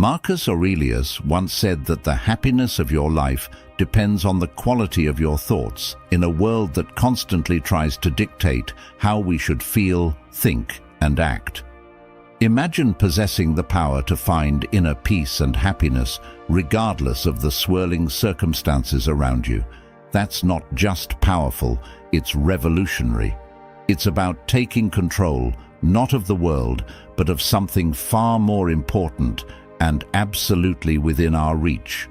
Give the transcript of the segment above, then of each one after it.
Marcus Aurelius once said that the happiness of your life depends on the quality of your thoughts in a world that constantly tries to dictate how we should feel, think, and act. Imagine possessing the power to find inner peace and happiness regardless of the swirling circumstances around you. That's not just powerful, it's revolutionary. It's about taking control, not of the world, but of something far more important and absolutely within our reach,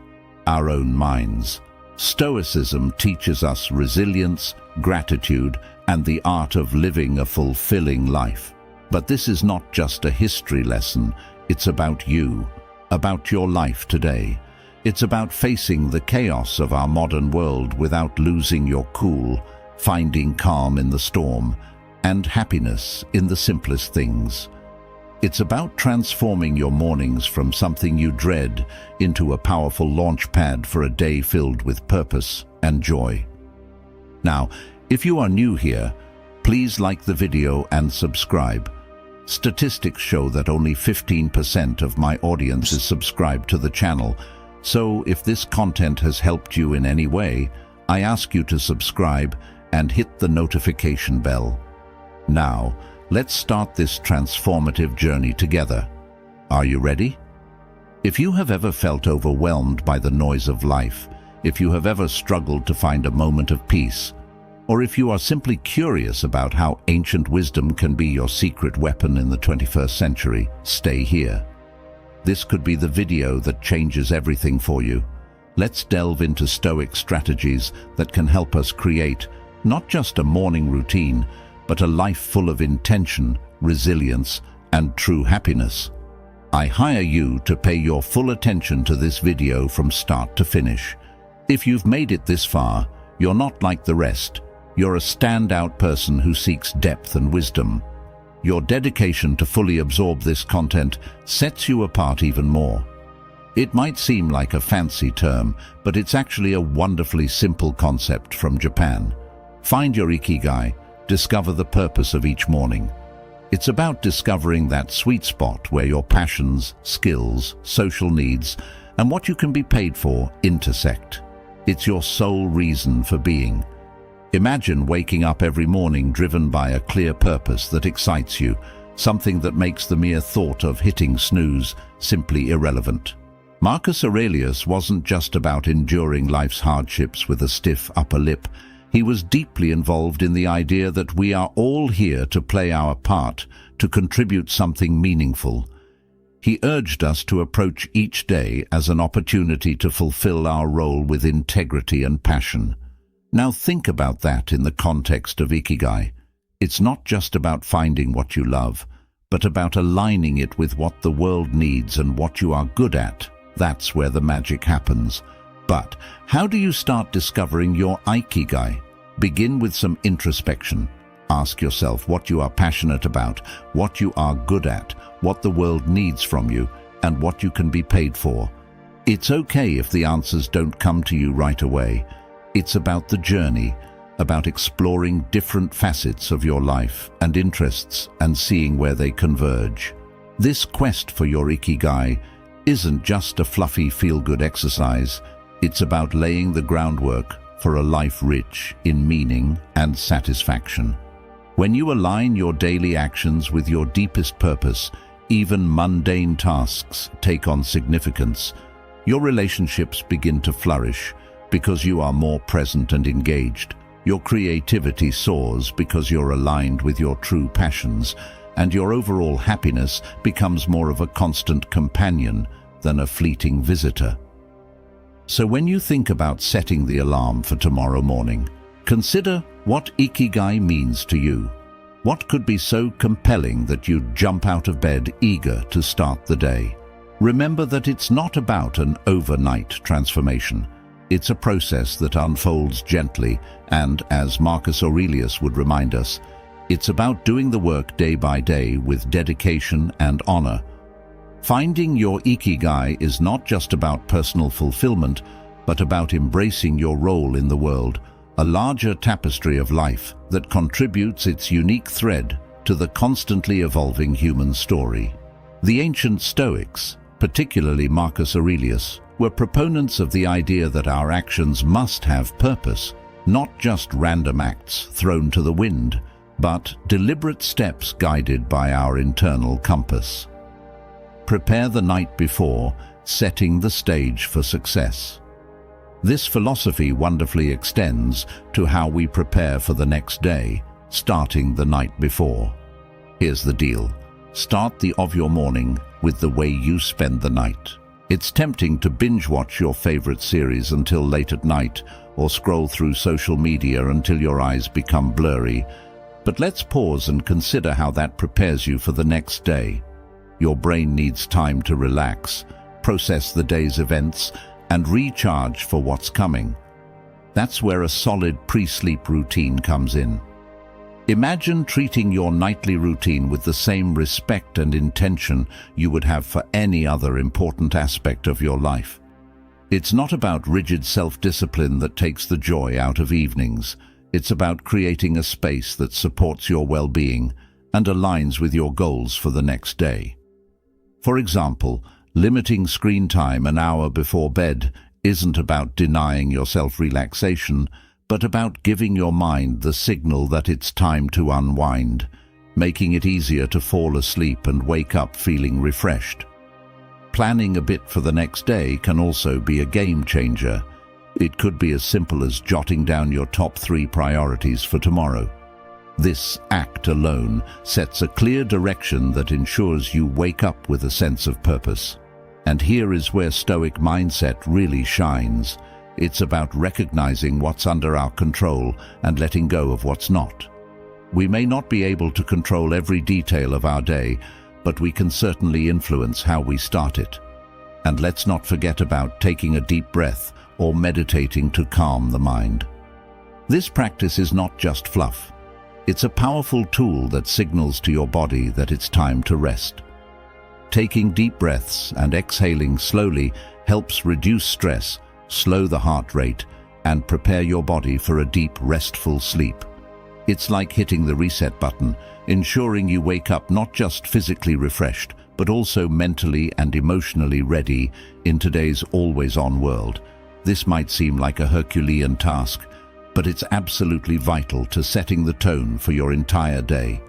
our own minds. Stoicism teaches us resilience, gratitude, and the art of living a fulfilling life. But this is not just a history lesson, it's about you, about your life today. It's about facing the chaos of our modern world without losing your cool, finding calm in the storm, and happiness in the simplest things. It's about transforming your mornings from something you dread into a powerful launch pad for a day filled with purpose and joy. Now, if you are new here, please like the video and subscribe. Statistics show that only 15% of my audience is subscribed to the channel, so if this content has helped you in any way, I ask you to subscribe and hit the notification bell. Now, let's start this transformative journey together. Are you ready? If you have ever felt overwhelmed by the noise of life, if you have ever struggled to find a moment of peace, or if you are simply curious about how ancient wisdom can be your secret weapon in the 21st century, stay here. This could be the video that changes everything for you. Let's delve into Stoic strategies that can help us create not just a morning routine, but a life full of intention, resilience, and true happiness. I hire you to pay your full attention to this video from start to finish. If you've made it this far, you're not like the rest. You're a standout person who seeks depth and wisdom. Your dedication to fully absorb this content sets you apart even more. It might seem like a fancy term, but it's actually a wonderfully simple concept from Japan. Find your ikigai. Discover the purpose of each morning. It's about discovering that sweet spot where your passions, skills, social needs, and what you can be paid for intersect. It's your sole reason for being. Imagine waking up every morning driven by a clear purpose that excites you, something that makes the mere thought of hitting snooze simply irrelevant. Marcus Aurelius wasn't just about enduring life's hardships with a stiff upper lip. He was deeply involved in the idea that we are all here to play our part, to contribute something meaningful. He urged us to approach each day as an opportunity to fulfill our role with integrity and passion. Now think about that in the context of ikigai. It's not just about finding what you love, but about aligning it with what the world needs and what you are good at. That's where the magic happens. But how do you start discovering your ikigai? Begin with some introspection. Ask yourself what you are passionate about, what you are good at, what the world needs from you, and what you can be paid for. It's okay if the answers don't come to you right away. It's about the journey, about exploring different facets of your life and interests and seeing where they converge. This quest for your ikigai isn't just a fluffy feel-good exercise. It's about laying the groundwork for a life rich in meaning and satisfaction. When you align your daily actions with your deepest purpose, even mundane tasks take on significance. Your relationships begin to flourish because you are more present and engaged. Your creativity soars because you're aligned with your true passions, and your overall happiness becomes more of a constant companion than a fleeting visitor. So when you think about setting the alarm for tomorrow morning, consider what ikigai means to you. What could be so compelling that you'd jump out of bed eager to start the day? Remember that it's not about an overnight transformation. It's a process that unfolds gently, and as Marcus Aurelius would remind us, it's about doing the work day by day with dedication and honor. Finding your ikigai is not just about personal fulfillment, but about embracing your role in the world, a larger tapestry of life that contributes its unique thread to the constantly evolving human story. The ancient Stoics, particularly Marcus Aurelius, were proponents of the idea that our actions must have purpose, not just random acts thrown to the wind, but deliberate steps guided by our internal compass. Prepare the night before, setting the stage for success. This philosophy wonderfully extends to how we prepare for the next day, starting the night before. Here's the deal. Start your morning with the way you spend the night. It's tempting to binge-watch your favorite series until late at night, or scroll through social media until your eyes become blurry. But let's pause and consider how that prepares you for the next day. Your brain needs time to relax, process the day's events, and recharge for what's coming. That's where a solid pre-sleep routine comes in. Imagine treating your nightly routine with the same respect and intention you would have for any other important aspect of your life. It's not about rigid self-discipline that takes the joy out of evenings. It's about creating a space that supports your well-being and aligns with your goals for the next day. For example, limiting screen time an hour before bed isn't about denying yourself relaxation, but about giving your mind the signal that it's time to unwind, making it easier to fall asleep and wake up feeling refreshed. Planning a bit for the next day can also be a game changer. It could be as simple as jotting down your top 3 priorities for tomorrow. This act alone sets a clear direction that ensures you wake up with a sense of purpose. And here is where Stoic mindset really shines. It's about recognizing what's under our control and letting go of what's not. We may not be able to control every detail of our day, but we can certainly influence how we start it. And let's not forget about taking a deep breath or meditating to calm the mind. This practice is not just fluff. It's a powerful tool that signals to your body that it's time to rest. Taking deep breaths and exhaling slowly helps reduce stress, slow the heart rate, and prepare your body for a deep, restful sleep. It's like hitting the reset button, ensuring you wake up not just physically refreshed, but also mentally and emotionally ready in today's always-on world. This might seem like a Herculean task, but it's absolutely vital to setting the tone for your entire day.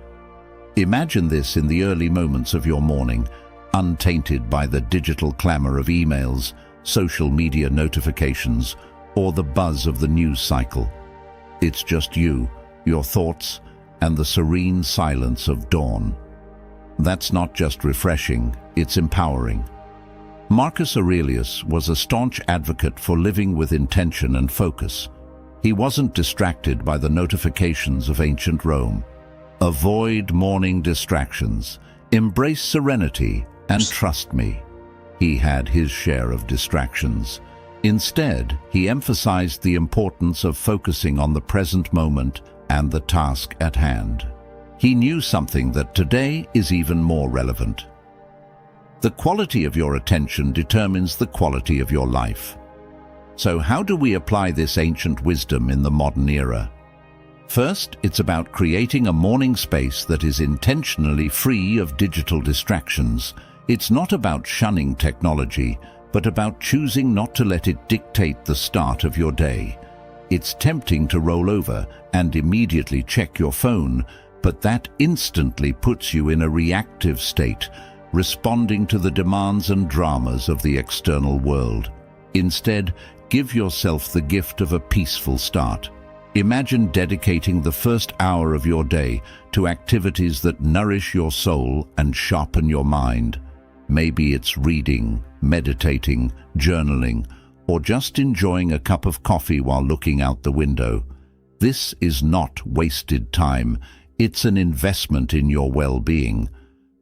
Imagine this in the early moments of your morning, untainted by the digital clamor of emails, social media notifications, or the buzz of the news cycle. It's just you, your thoughts, and the serene silence of dawn. That's not just refreshing, it's empowering. Marcus Aurelius was a staunch advocate for living with intention and focus. He wasn't distracted by the notifications of ancient Rome. Avoid morning distractions, embrace serenity, and trust me, he had his share of distractions. Instead, he emphasized the importance of focusing on the present moment and the task at hand. He knew something that today is even more relevant. The quality of your attention determines the quality of your life. So how do we apply this ancient wisdom in the modern era? First, it's about creating a morning space that is intentionally free of digital distractions. It's not about shunning technology, but about choosing not to let it dictate the start of your day. It's tempting to roll over and immediately check your phone, but that instantly puts you in a reactive state, responding to the demands and dramas of the external world. Instead, give yourself the gift of a peaceful start. Imagine dedicating the first hour of your day to activities that nourish your soul and sharpen your mind. Maybe it's reading, meditating, journaling, or just enjoying a cup of coffee while looking out the window. This is not wasted time. It's an investment in your well-being.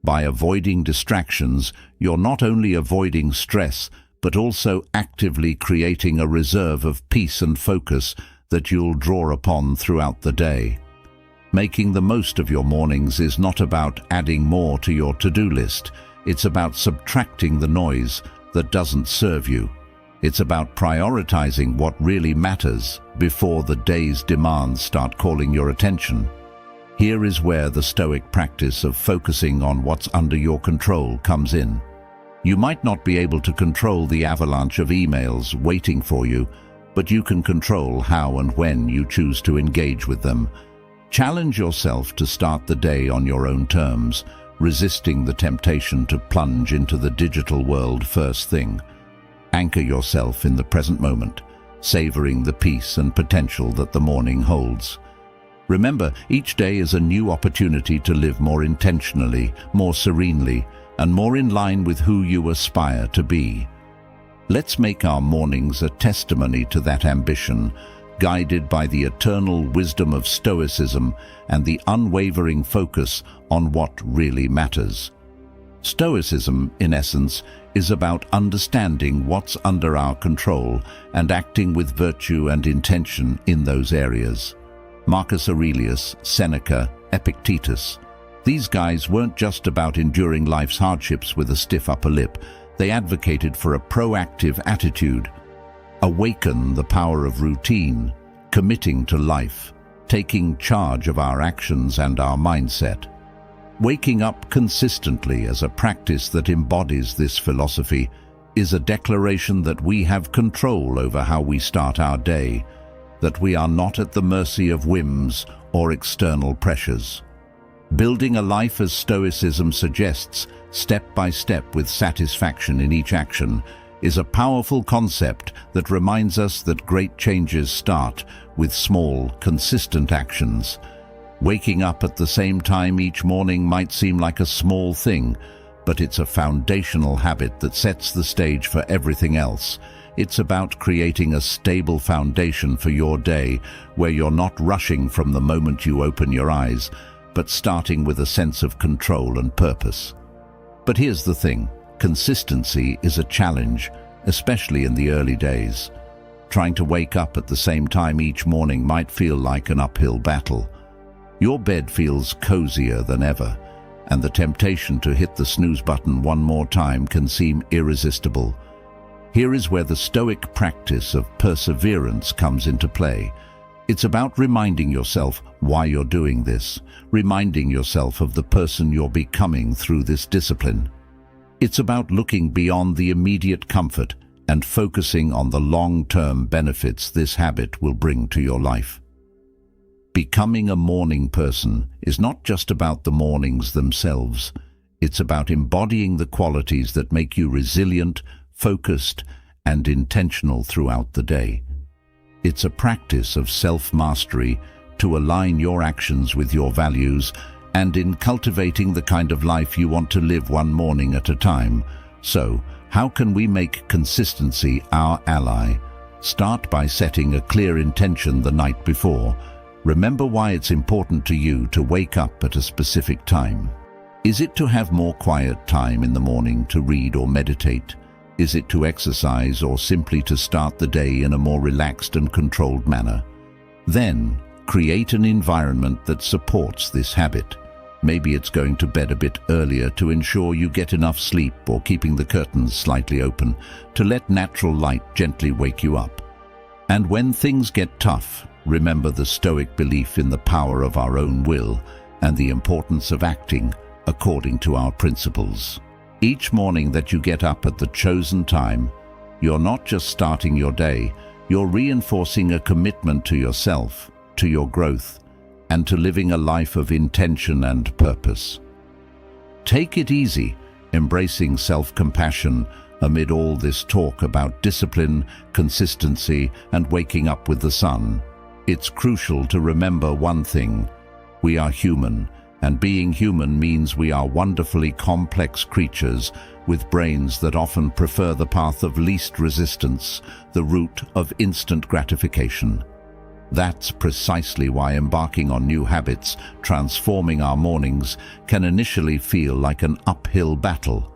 By avoiding distractions, you're not only avoiding stress, but also actively creating a reserve of peace and focus that you'll draw upon throughout the day. Making the most of your mornings is not about adding more to your to-do list. It's about subtracting the noise that doesn't serve you. It's about prioritizing what really matters before the day's demands start calling your attention. Here is where the Stoic practice of focusing on what's under your control comes in. You might not be able to control the avalanche of emails waiting for you, but you can control how and when you choose to engage with them. Challenge yourself to start the day on your own terms, resisting the temptation to plunge into the digital world first thing. Anchor yourself in the present moment, savoring the peace and potential that the morning holds. Remember, each day is a new opportunity to live more intentionally, more serenely, and more in line with who you aspire to be. Let's make our mornings a testimony to that ambition, guided by the eternal wisdom of Stoicism and the unwavering focus on what really matters. Stoicism, in essence, is about understanding what's under our control and acting with virtue and intention in those areas. Marcus Aurelius, Seneca, Epictetus. These guys weren't just about enduring life's hardships with a stiff upper lip. They advocated for a proactive attitude. Awaken the power of routine, committing to life, taking charge of our actions and our mindset. Waking up consistently as a practice that embodies this philosophy is a declaration that we have control over how we start our day, that we are not at the mercy of whims or external pressures. Building a life as Stoicism suggests, step by step with satisfaction in each action, is a powerful concept that reminds us that great changes start with small, consistent actions. Waking up at the same time each morning might seem like a small thing, but it's a foundational habit that sets the stage for everything else. It's about creating a stable foundation for your day where you're not rushing from the moment you open your eyes, but starting with a sense of control and purpose. But here's the thing, consistency is a challenge, especially in the early days. Trying to wake up at the same time each morning might feel like an uphill battle. Your bed feels cozier than ever, and the temptation to hit the snooze button one more time can seem irresistible. Here is where the Stoic practice of perseverance comes into play. It's about reminding yourself why you're doing this, reminding yourself of the person you're becoming through this discipline. It's about looking beyond the immediate comfort and focusing on the long-term benefits this habit will bring to your life. Becoming a morning person is not just about the mornings themselves. It's about embodying the qualities that make you resilient, focused, and intentional throughout the day. It's a practice of self-mastery to align your actions with your values and in cultivating the kind of life you want to live one morning at a time. So, how can we make consistency our ally? Start by setting a clear intention the night before. Remember why it's important to you to wake up at a specific time. Is it to have more quiet time in the morning to read or meditate? Is it to exercise or simply to start the day in a more relaxed and controlled manner? Then, create an environment that supports this habit. Maybe it's going to bed a bit earlier to ensure you get enough sleep, or keeping the curtains slightly open to let natural light gently wake you up. And when things get tough, remember the Stoic belief in the power of our own will and the importance of acting according to our principles. Each morning that you get up at the chosen time, you're not just starting your day, you're reinforcing a commitment to yourself, to your growth, and to living a life of intention and purpose. Take it easy, embracing self-compassion amid all this talk about discipline, consistency, and waking up with the sun. It's crucial to remember one thing: we are human, and being human means we are wonderfully complex creatures with brains that often prefer the path of least resistance, the route of instant gratification. That's precisely why embarking on new habits, transforming our mornings, can initially feel like an uphill battle.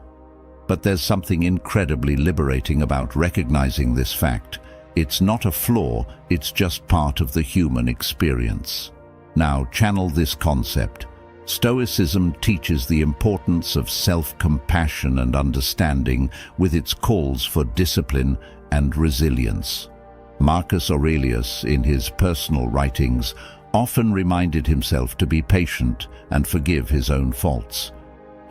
But there's something incredibly liberating about recognizing this fact. It's not a flaw, it's just part of the human experience. Now, channel this concept. Stoicism teaches the importance of self-compassion and understanding with its calls for discipline and resilience. Marcus Aurelius, in his personal writings, often reminded himself to be patient and forgive his own faults.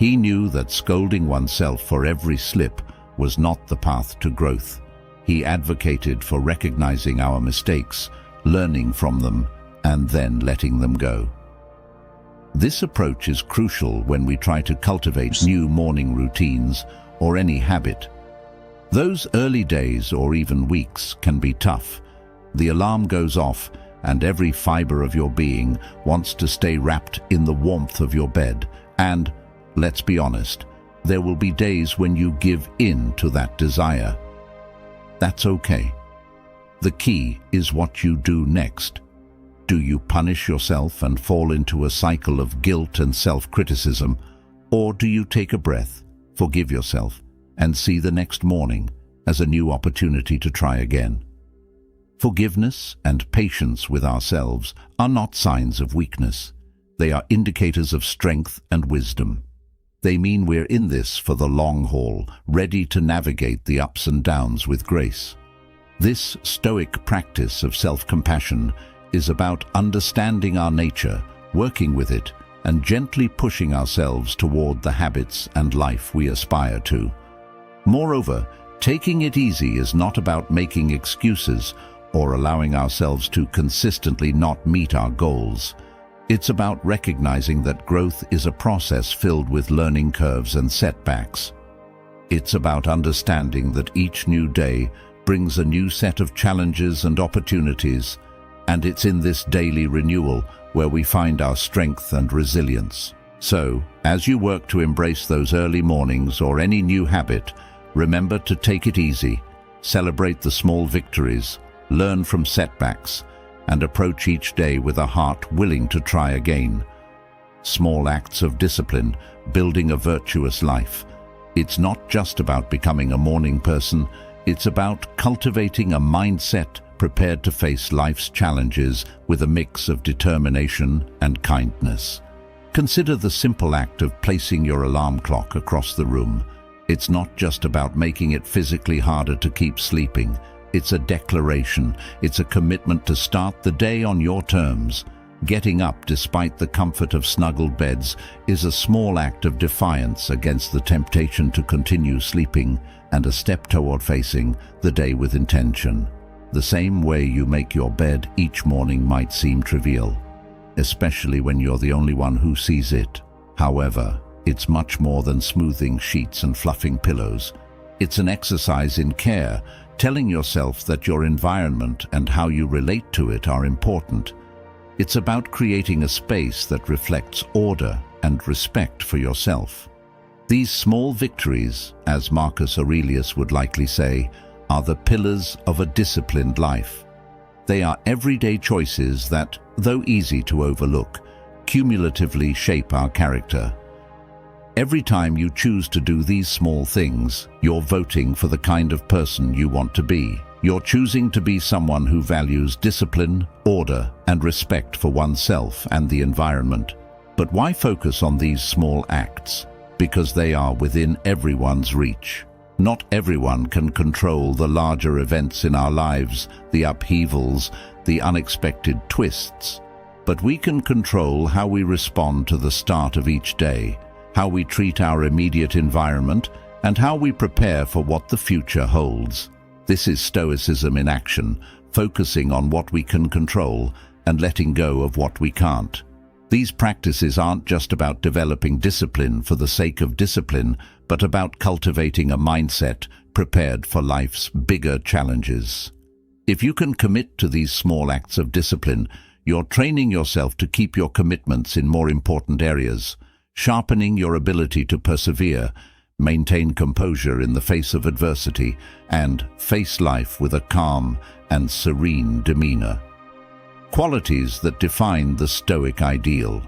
He knew that scolding oneself for every slip was not the path to growth. He advocated for recognizing our mistakes, learning from them, and then letting them go. This approach is crucial when we try to cultivate new morning routines or any habit. Those early days or even weeks can be tough. The alarm goes off and every fiber of your being wants to stay wrapped in the warmth of your bed. And, let's be honest, there will be days when you give in to that desire. That's okay. The key is what you do next. Do you punish yourself and fall into a cycle of guilt and self-criticism, or do you take a breath, forgive yourself, and see the next morning as a new opportunity to try again? Forgiveness and patience with ourselves are not signs of weakness. They are indicators of strength and wisdom. They mean we're in this for the long haul, ready to navigate the ups and downs with grace. This Stoic practice of self-compassion is about understanding our nature, working with it, and gently pushing ourselves toward the habits and life we aspire to. Moreover, taking it easy is not about making excuses or allowing ourselves to consistently not meet our goals. It's about recognizing that growth is a process filled with learning curves and setbacks. It's about understanding that each new day brings a new set of challenges and opportunities, and it's in this daily renewal where we find our strength and resilience. So, as you work to embrace those early mornings or any new habit, remember to take it easy, celebrate the small victories, learn from setbacks, and approach each day with a heart willing to try again. Small acts of discipline, building a virtuous life. It's not just about becoming a morning person, it's about cultivating a mindset prepared to face life's challenges with a mix of determination and kindness. Consider the simple act of placing your alarm clock across the room. It's not just about making it physically harder to keep sleeping. It's a declaration. It's a commitment to start the day on your terms. Getting up despite the comfort of snuggled beds is a small act of defiance against the temptation to continue sleeping and a step toward facing the day with intention. The same way you make your bed each morning might seem trivial, especially when you're the only one who sees it. However, it's much more than smoothing sheets and fluffing pillows. It's an exercise in care, telling yourself that your environment and how you relate to it are important. It's about creating a space that reflects order and respect for yourself. These small victories, as Marcus Aurelius would likely say, are the pillars of a disciplined life. They are everyday choices that, though easy to overlook, cumulatively shape our character. Every time you choose to do these small things, you're voting for the kind of person you want to be. You're choosing to be someone who values discipline, order, and respect for oneself and the environment. But why focus on these small acts? Because they are within everyone's reach. Not everyone can control the larger events in our lives, the upheavals, the unexpected twists. But we can control how we respond to the start of each day, how we treat our immediate environment, and how we prepare for what the future holds. This is Stoicism in action, focusing on what we can control and letting go of what we can't. These practices aren't just about developing discipline for the sake of discipline, but about cultivating a mindset prepared for life's bigger challenges. If you can commit to these small acts of discipline, you're training yourself to keep your commitments in more important areas, sharpening your ability to persevere, maintain composure in the face of adversity, and face life with a calm and serene demeanor. Qualities that define the Stoic ideal.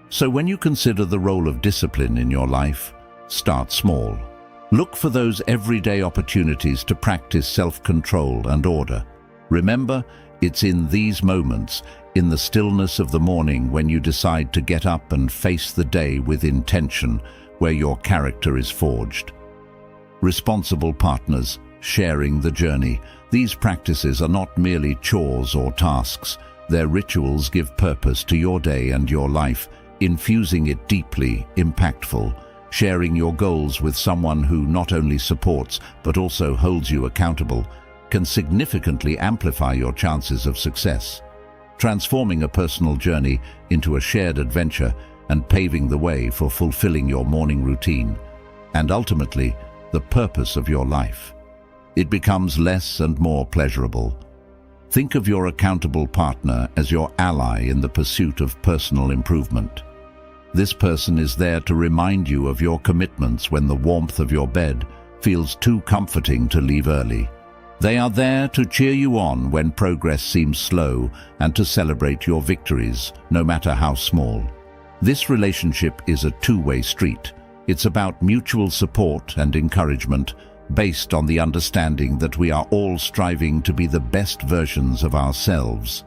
So when you consider the role of discipline in your life, start small. Look for those everyday opportunities to practice self-control and order. Remember, it's in these moments, in the stillness of the morning, when you decide to get up and face the day with intention, where your character is forged. Responsible partners, sharing the journey. These practices are not merely chores or tasks. Their rituals give purpose to your day and your life, infusing it deeply, impactful, Sharing your goals with someone who not only supports but also holds you accountable can significantly amplify your chances of success, transforming a personal journey into a shared adventure and paving the way for fulfilling your morning routine and ultimately the purpose of your life. It becomes less and more pleasurable. Think of your accountable partner as your ally in the pursuit of personal improvement. This person is there to remind you of your commitments when the warmth of your bed feels too comforting to leave early. They are there to cheer you on when progress seems slow and to celebrate your victories, no matter how small. This relationship is a two-way street. It's about mutual support and encouragement based on the understanding that we are all striving to be the best versions of ourselves.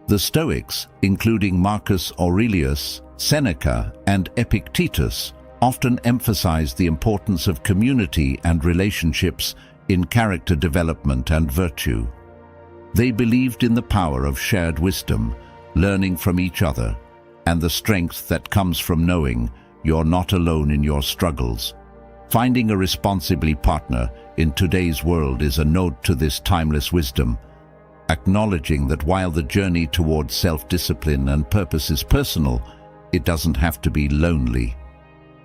The Stoics, including Marcus Aurelius, Seneca, and Epictetus, often emphasize the importance of community and relationships in character development and virtue. They believed in the power of shared wisdom, learning from each other, and the strength that comes from knowing you're not alone in your struggles. Finding a responsible partner in today's world is a nod to this timeless wisdom, acknowledging that while the journey towards self-discipline and purpose is personal, it doesn't have to be lonely.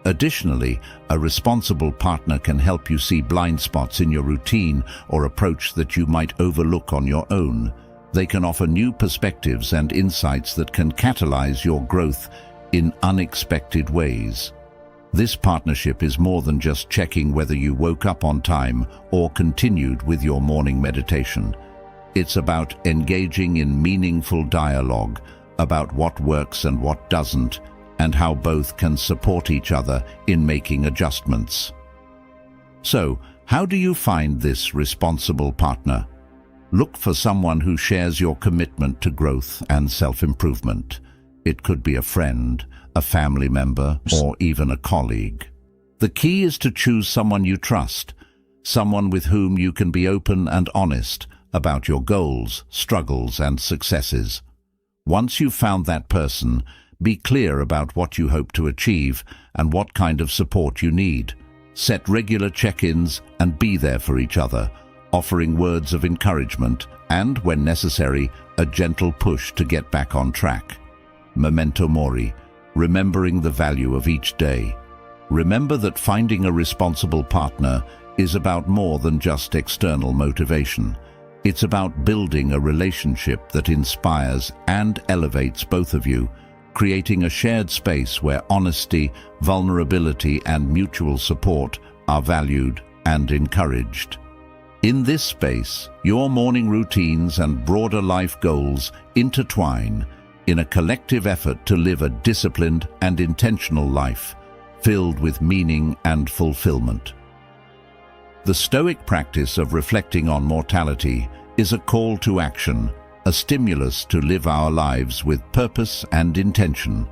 Additionally, a responsible partner can help you see blind spots in your routine or approach that you might overlook on your own. They can offer new perspectives and insights that can catalyze your growth in unexpected ways. This partnership is more than just checking whether you woke up on time or continued with your morning meditation. It's about engaging in meaningful dialogue about what works and what doesn't, and how both can support each other in making adjustments. So, how do you find this responsible partner? Look for someone who shares your commitment to growth and self-improvement. It could be a friend, a family member, or even a colleague. The key is to choose someone you trust, someone with whom you can be open and honest about your goals, struggles, and successes. Once you've found that person, be clear about what you hope to achieve and what kind of support you need. Set regular check-ins and be there for each other, offering words of encouragement and, when necessary, a gentle push to get back on track. Memento mori, remembering the value of each day. Remember that finding a responsible partner is about more than just external motivation. It's about building a relationship that inspires and elevates both of you, creating a shared space where honesty, vulnerability, and mutual support are valued and encouraged. In this space, your morning routines and broader life goals intertwine in a collective effort to live a disciplined and intentional life, filled with meaning and fulfillment. The Stoic practice of reflecting on mortality is a call to action, a stimulus to live our lives with purpose and intention.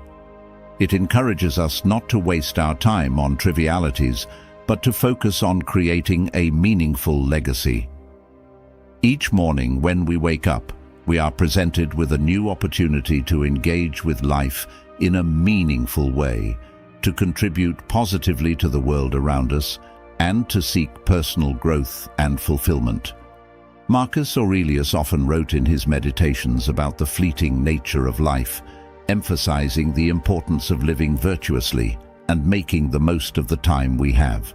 It encourages us not to waste our time on trivialities, but to focus on creating a meaningful legacy. Each morning when we wake up, we are presented with a new opportunity to engage with life in a meaningful way, to contribute positively to the world around us, and to seek personal growth and fulfillment. Marcus Aurelius often wrote in his meditations about the fleeting nature of life, emphasizing the importance of living virtuously and making the most of the time we have.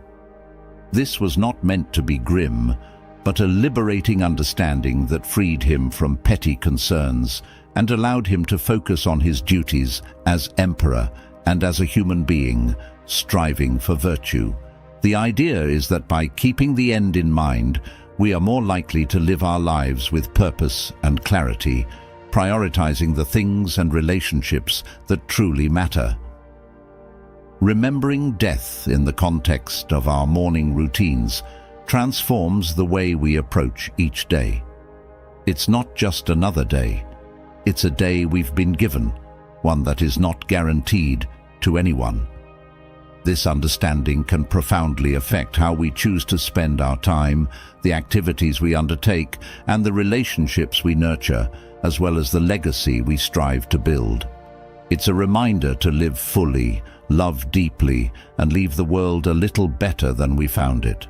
This was not meant to be grim, but a liberating understanding that freed him from petty concerns and allowed him to focus on his duties as emperor and as a human being, striving for virtue. The idea is that by keeping the end in mind, we are more likely to live our lives with purpose and clarity, prioritizing the things and relationships that truly matter. Remembering death in the context of our morning routines transforms the way we approach each day. It's not just another day. It's a day we've been given, one that is not guaranteed to anyone. This understanding can profoundly affect how we choose to spend our time, the activities we undertake, and the relationships we nurture, as well as the legacy we strive to build. It's a reminder to live fully, love deeply, and leave the world a little better than we found it.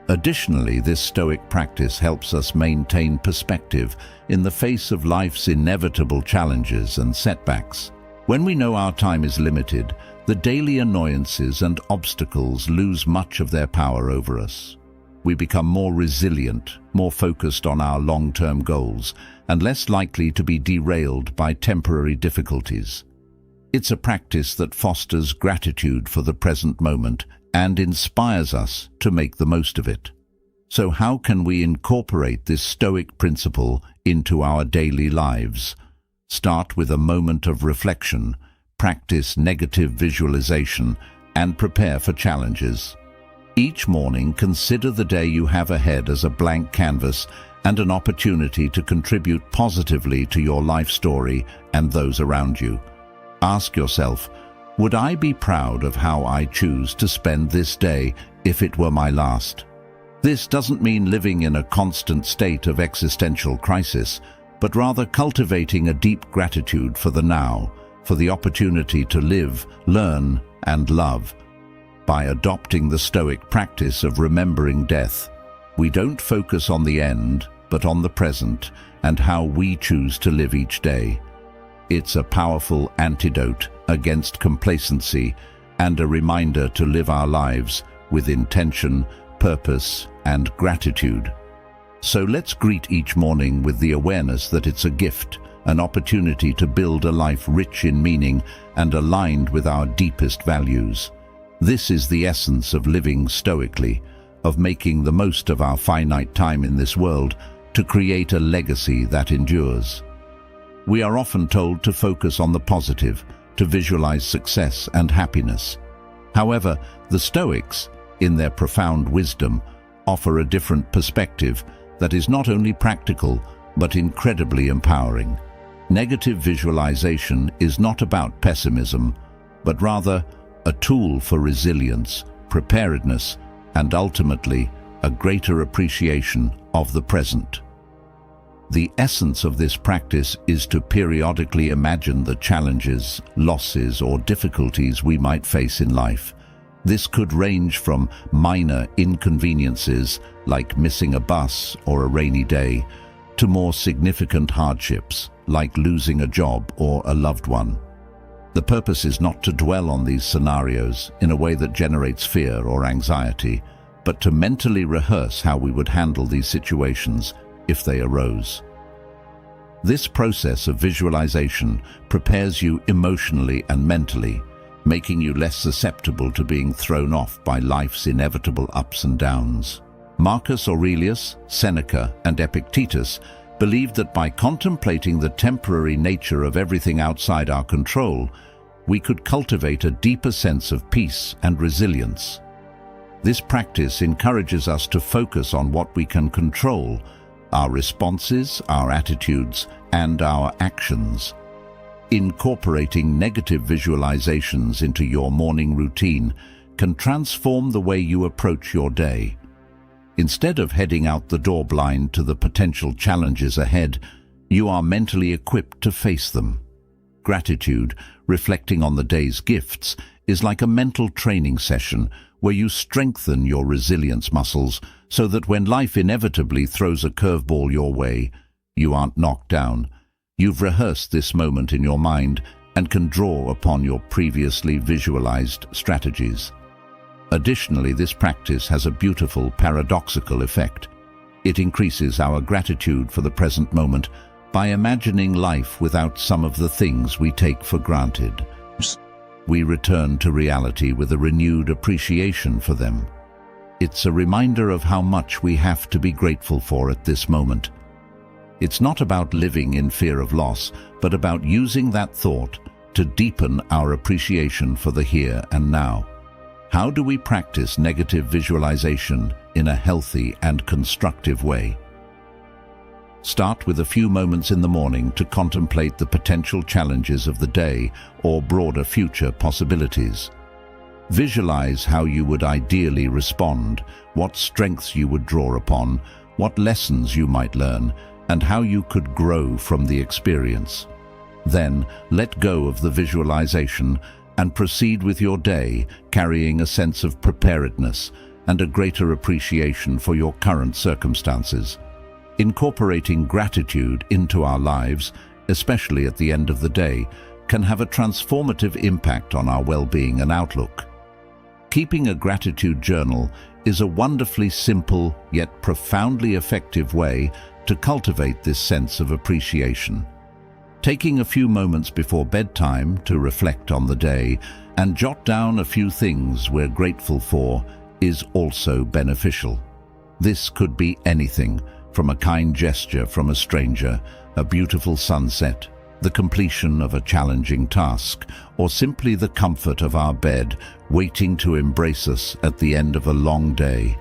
Additionally, this Stoic practice helps us maintain perspective in the face of life's inevitable challenges and setbacks. When we know our time is limited, the daily annoyances and obstacles lose much of their power over us. We become more resilient, more focused on our long-term goals, and less likely to be derailed by temporary difficulties. It's a practice that fosters gratitude for the present moment and inspires us to make the most of it. So how can we incorporate this Stoic principle into our daily lives? Start with a moment of reflection, practice negative visualization, and prepare for challenges. Each morning, consider the day you have ahead as a blank canvas and an opportunity to contribute positively to your life story and those around you. Ask yourself, would I be proud of how I choose to spend this day if it were my last? This doesn't mean living in a constant state of existential crisis, but rather cultivating a deep gratitude for the now, for the opportunity to live, learn, and love. By adopting the Stoic practice of remembering death, we don't focus on the end, but on the present and how we choose to live each day. It's a powerful antidote against complacency and a reminder to live our lives with intention, purpose, and gratitude. So let's greet each morning with the awareness that it's a gift, an opportunity to build a life rich in meaning and aligned with our deepest values. This is the essence of living stoically, of making the most of our finite time in this world to create a legacy that endures. We are often told to focus on the positive, to visualize success and happiness. However, the Stoics, in their profound wisdom, offer a different perspective that is not only practical, but incredibly empowering. Negative visualization is not about pessimism, but rather a tool for resilience, preparedness, and ultimately, a greater appreciation of the present. The essence of this practice is to periodically imagine the challenges, losses, or difficulties we might face in life. This could range from minor inconveniences, like missing a bus or a rainy day, to more significant hardships, like losing a job or a loved one. The purpose is not to dwell on these scenarios in a way that generates fear or anxiety, but to mentally rehearse how we would handle these situations if they arose. This process of visualization prepares you emotionally and mentally, making you less susceptible to being thrown off by life's inevitable ups and downs. Marcus Aurelius, Seneca, and Epictetus believed that by contemplating the temporary nature of everything outside our control, we could cultivate a deeper sense of peace and resilience. This practice encourages us to focus on what we can control, our responses, our attitudes, and our actions. Incorporating negative visualizations into your morning routine can transform the way you approach your day. Instead of heading out the door blind to the potential challenges ahead, you are mentally equipped to face them. Gratitude, reflecting on the day's gifts, is like a mental training session where you strengthen your resilience muscles so that when life inevitably throws a curveball your way, you aren't knocked down. You've rehearsed this moment in your mind and can draw upon your previously visualized strategies. Additionally, this practice has a beautiful paradoxical effect. It increases our gratitude for the present moment by imagining life without some of the things we take for granted. We return to reality with a renewed appreciation for them. It's a reminder of how much we have to be grateful for at this moment. It's not about living in fear of loss, but about using that thought to deepen our appreciation for the here and now. How do we practice negative visualization in a healthy and constructive way? Start with a few moments in the morning to contemplate the potential challenges of the day or broader future possibilities. Visualize how you would ideally respond, what strengths you would draw upon, what lessons you might learn, and how you could grow from the experience. Then, let go of the visualization and proceed with your day carrying a sense of preparedness and a greater appreciation for your current circumstances. Incorporating gratitude into our lives, especially at the end of the day, can have a transformative impact on our well-being and outlook. Keeping a gratitude journal is a wonderfully simple yet profoundly effective way to cultivate this sense of appreciation. Taking a few moments before bedtime to reflect on the day and jot down a few things we're grateful for is also beneficial. This could be anything from a kind gesture from a stranger, a beautiful sunset, the completion of a challenging task, or simply the comfort of our bed waiting to embrace us at the end of a long day.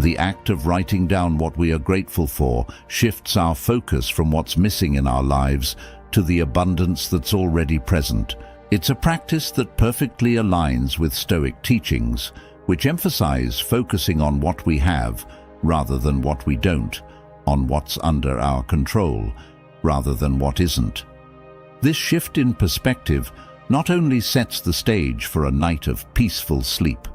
The act of writing down what we are grateful for shifts our focus from what's missing in our lives to the abundance that's already present. It's a practice that perfectly aligns with Stoic teachings, which emphasize focusing on what we have rather than what we don't, on what's under our control rather than what isn't. This shift in perspective not only sets the stage for a night of peaceful sleep,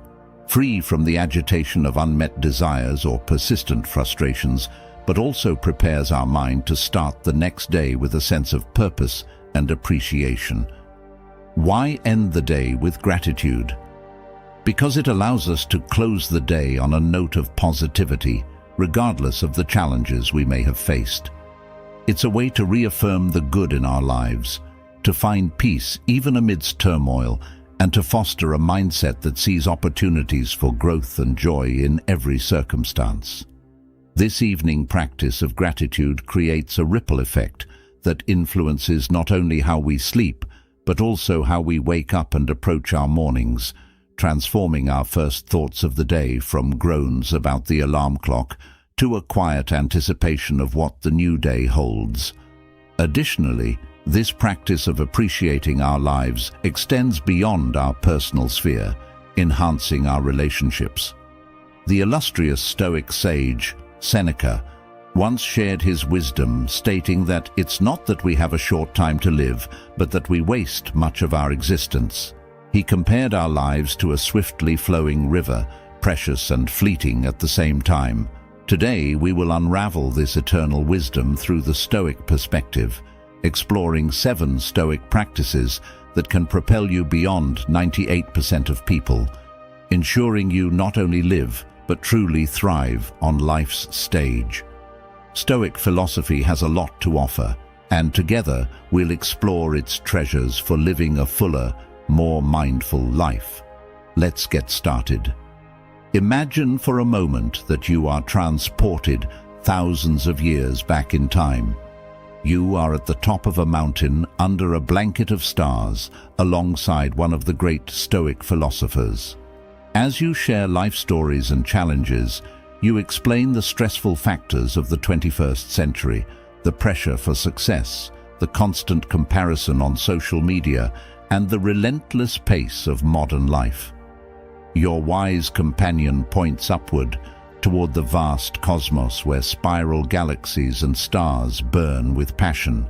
free from the agitation of unmet desires or persistent frustrations, but also prepares our mind to start the next day with a sense of purpose and appreciation. Why end the day with gratitude? Because it allows us to close the day on a note of positivity, regardless of the challenges we may have faced. It's a way to reaffirm the good in our lives, to find peace even amidst turmoil, and to foster a mindset that sees opportunities for growth and joy in every circumstance. This evening practice of gratitude creates a ripple effect that influences not only how we sleep, but also how we wake up and approach our mornings, transforming our first thoughts of the day from groans about the alarm clock to a quiet anticipation of what the new day holds. Additionally, this practice of appreciating our lives extends beyond our personal sphere, enhancing our relationships. The illustrious Stoic sage, Seneca, once shared his wisdom, stating that it's not that we have a short time to live, but that we waste much of our existence. He compared our lives to a swiftly flowing river, precious and fleeting at the same time. Today, we will unravel this eternal wisdom through the Stoic perspective, exploring 7 Stoic practices that can propel you beyond 98% of people, ensuring you not only live, but truly thrive on life's stage. Stoic philosophy has a lot to offer, and together we'll explore its treasures for living a fuller, more mindful life. Let's get started. Imagine for a moment that you are transported thousands of years back in time. You are at the top of a mountain under a blanket of stars alongside one of the great Stoic philosophers. As you share life stories and challenges, you explain the stressful factors of the 21st century, the pressure for success, the constant comparison on social media, and the relentless pace of modern life. Your wise companion points upward toward the vast cosmos where spiral galaxies and stars burn with passion.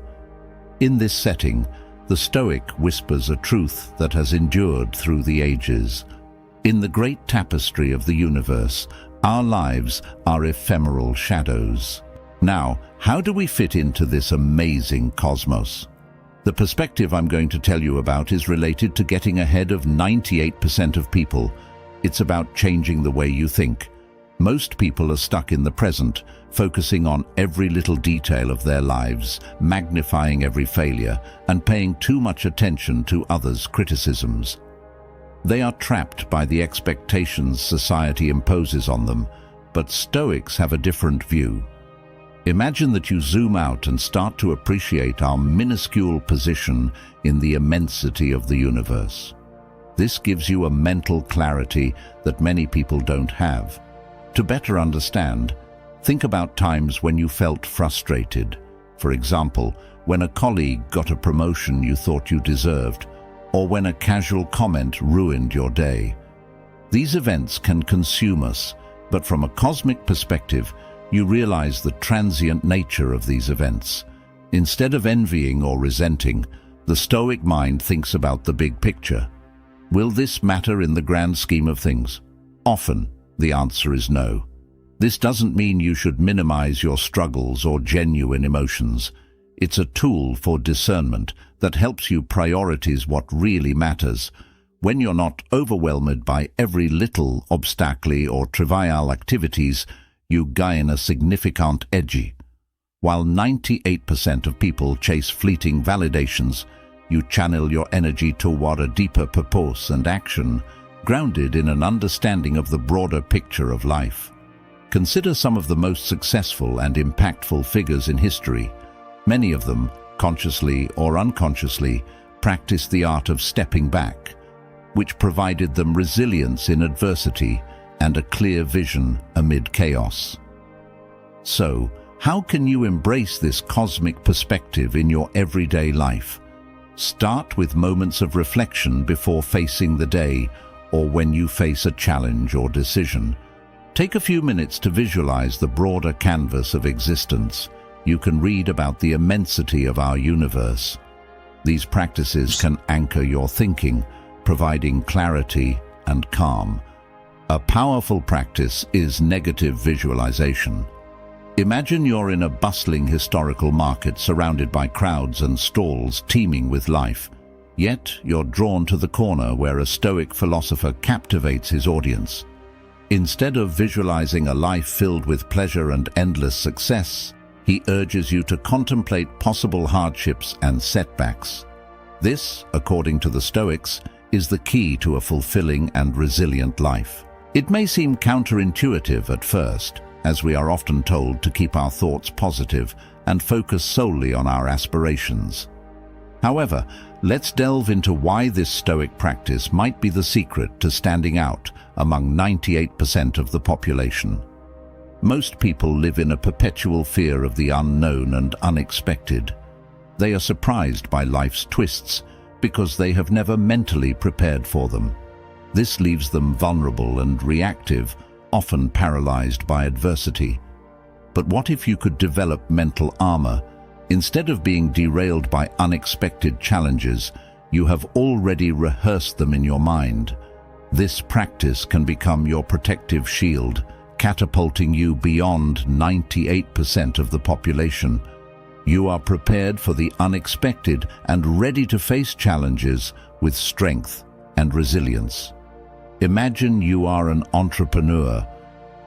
In this setting, the Stoic whispers a truth that has endured through the ages. In the great tapestry of the universe, our lives are ephemeral shadows. Now, how do we fit into this amazing cosmos? The perspective I'm going to tell you about is related to getting ahead of 98% of people. It's about changing the way you think. Most people are stuck in the present, focusing on every little detail of their lives, magnifying every failure, and paying too much attention to others' criticisms. They are trapped by the expectations society imposes on them, but Stoics have a different view. Imagine that you zoom out and start to appreciate our minuscule position in the immensity of the universe. This gives you a mental clarity that many people don't have. To better understand, think about times when you felt frustrated. For example, when a colleague got a promotion you thought you deserved, or when a casual comment ruined your day. These events can consume us, but from a cosmic perspective, you realize the transient nature of these events. Instead of envying or resenting, the Stoic mind thinks about the big picture. Will this matter in the grand scheme of things? Often, the answer is no. This doesn't mean you should minimize your struggles or genuine emotions. It's a tool for discernment that helps you prioritize what really matters. When you're not overwhelmed by every little obstacle or trivial activities, you gain a significant edge. While 98% of people chase fleeting validations, you channel your energy toward a deeper purpose and action, grounded in an understanding of the broader picture of life. Consider some of the most successful and impactful figures in history. Many of them, consciously or unconsciously, practiced the art of stepping back, which provided them resilience in adversity and a clear vision amid chaos. So, how can you embrace this cosmic perspective in your everyday life? Start with moments of reflection before facing the day or when you face a challenge or decision. Take a few minutes to visualize the broader canvas of existence. You can read about the immensity of our universe. These practices can anchor your thinking, providing clarity and calm. A powerful practice is negative visualization. Imagine you're in a bustling historical market surrounded by crowds and stalls teeming with life. Yet you're drawn to the corner where a Stoic philosopher captivates his audience. Instead of visualizing a life filled with pleasure and endless success, he urges you to contemplate possible hardships and setbacks. This, according to the Stoics, is the key to a fulfilling and resilient life. It may seem counterintuitive at first, as we are often told to keep our thoughts positive and focus solely on our aspirations. However, let's delve into why this Stoic practice might be the secret to standing out among 98% of the population. Most people live in a perpetual fear of the unknown and unexpected. They are surprised by life's twists because they have never mentally prepared for them. This leaves them vulnerable and reactive, often paralyzed by adversity. But what if you could develop mental armor? Instead of being derailed by unexpected challenges, you have already rehearsed them in your mind. This practice can become your protective shield, catapulting you beyond 98% of the population. You are prepared for the unexpected and ready to face challenges with strength and resilience. Imagine you are an entrepreneur.